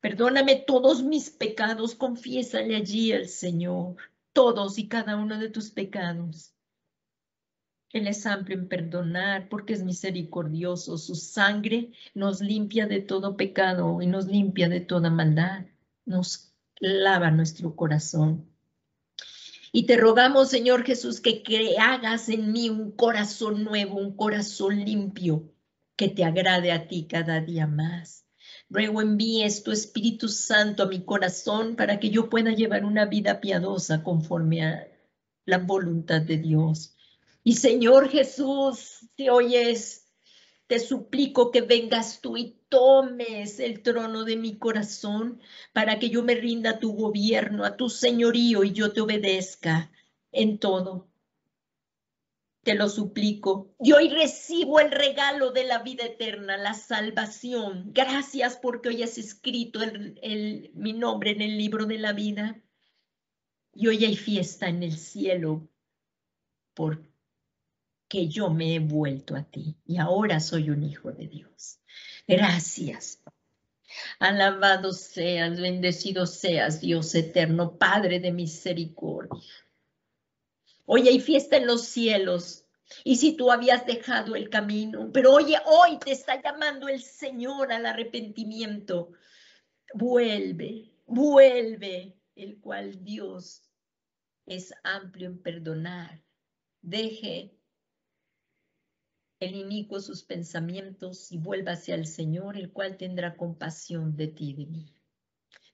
Perdóname todos mis pecados, confiésale allí al Señor, todos y cada uno de tus pecados. Él es amplio en perdonar porque es misericordioso. Su sangre nos limpia de todo pecado y nos limpia de toda maldad. Nos lava nuestro corazón. Y te rogamos, Señor Jesús, que hagas en mí un corazón nuevo, un corazón limpio, que te agrade a ti cada día más. Luego envíes tu Espíritu Santo a mi corazón para que yo pueda llevar una vida piadosa conforme a la voluntad de Dios. Y Señor Jesús, si oyes, te suplico que vengas tú y tomes el trono de mi corazón para que yo me rinda a tu gobierno, a tu señorío y yo te obedezca en todo. Te lo suplico. Y hoy recibo el regalo de la vida eterna, la salvación. Gracias porque hoy has escrito mi nombre en el libro de la vida. Y hoy hay fiesta en el cielo porque yo me he vuelto a ti y ahora soy un hijo de Dios. Gracias. Alabado seas, bendecido seas, Dios eterno, Padre de misericordia. Hoy hay fiesta en los cielos. Y si tú habías dejado el camino, pero oye, hoy te está llamando el Señor al arrepentimiento. Vuelve, vuelve, el cual Dios es amplio en perdonar. Deje el inicuo sus pensamientos y vuélvase al Señor, el cual tendrá compasión de ti y de mí.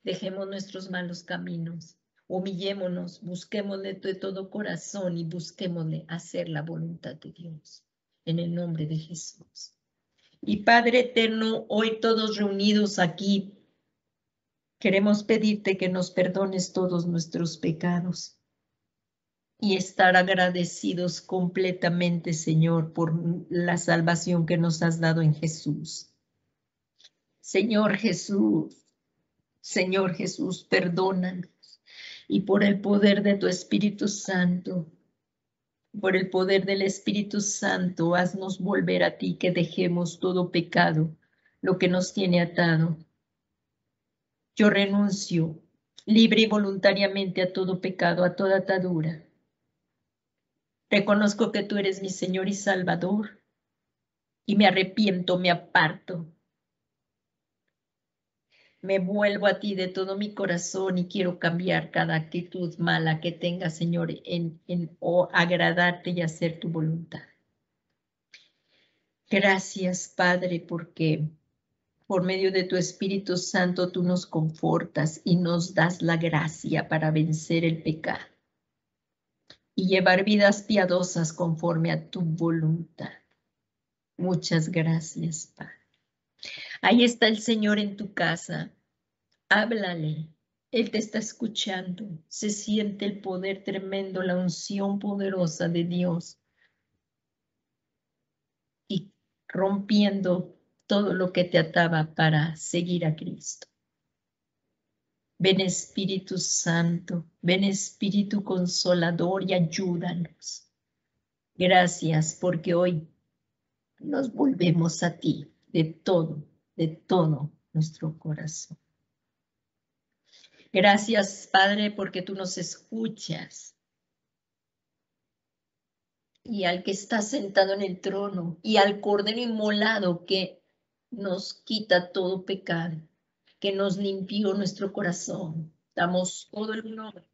Dejemos nuestros malos caminos, humillémonos, busquémosle de todo corazón y busquémosle hacer la voluntad de Dios. En el nombre de Jesús. Y Padre eterno, hoy todos reunidos aquí, queremos pedirte que nos perdones todos nuestros pecados y estar agradecidos completamente, Señor, por la salvación que nos has dado en Jesús. Señor Jesús, perdónanos. Y por el poder de tu Espíritu Santo, por el poder del Espíritu Santo, haznos volver a ti, que dejemos todo pecado, lo que nos tiene atado. Yo renuncio libre y voluntariamente a todo pecado, a toda atadura. Reconozco que tú eres mi Señor y Salvador y me arrepiento, me aparto. Me vuelvo a ti de todo mi corazón y quiero cambiar cada actitud mala que tenga, Señor, en agradarte y hacer tu voluntad. Gracias, Padre, porque por medio de tu Espíritu Santo tú nos confortas y nos das la gracia para vencer el pecado y llevar vidas piadosas conforme a tu voluntad. Muchas gracias, Padre. Ahí está el Señor en tu casa. Háblale. Él te está escuchando. Se siente el poder tremendo, la unción poderosa de Dios. Y rompiendo todo lo que te ataba para seguir a Cristo. Ven Espíritu Santo, ven Espíritu Consolador y ayúdanos. Gracias porque hoy nos volvemos a ti de todo nuestro corazón. Gracias, Padre, porque tú nos escuchas. Y al que está sentado en el trono y al Cordero inmolado que nos quita todo pecado, que nos limpió nuestro corazón. Damos todo el honor,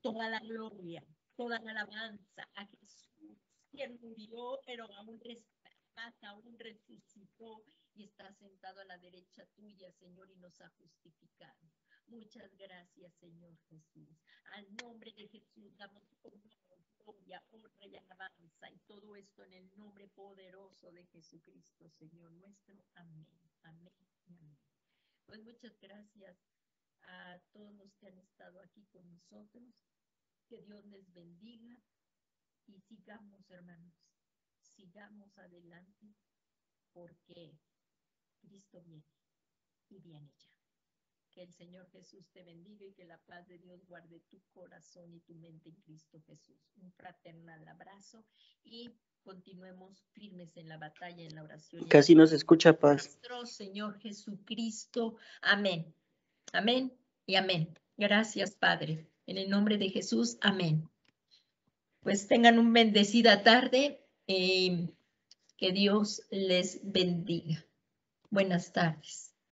toda la gloria, toda la alabanza a Jesús, quien murió, pero aún resucitó y está sentado a la derecha tuya, Señor, y nos ha justificado. Muchas gracias, Señor Jesús. Al nombre de Jesús damos honor, gloria, honra y alabanza, y todo esto en el nombre poderoso de Jesucristo, Señor nuestro. Amén, amén y amén. Pues muchas gracias a todos los que han estado aquí con nosotros. Que Dios les bendiga y sigamos, hermanos, sigamos adelante porque Cristo viene y viene ya. Que el Señor Jesús te bendiga y que la paz de Dios guarde tu corazón y tu mente en Cristo Jesús. Un fraternal abrazo y continuemos firmes en la batalla, en la oración. Casi no se escucha, Paz. Nuestro Señor Jesucristo. Amén. Amén y amén. Gracias, Padre. En el nombre de Jesús, amén. Pues tengan una bendecida tarde. Que Dios les bendiga. Buenas tardes.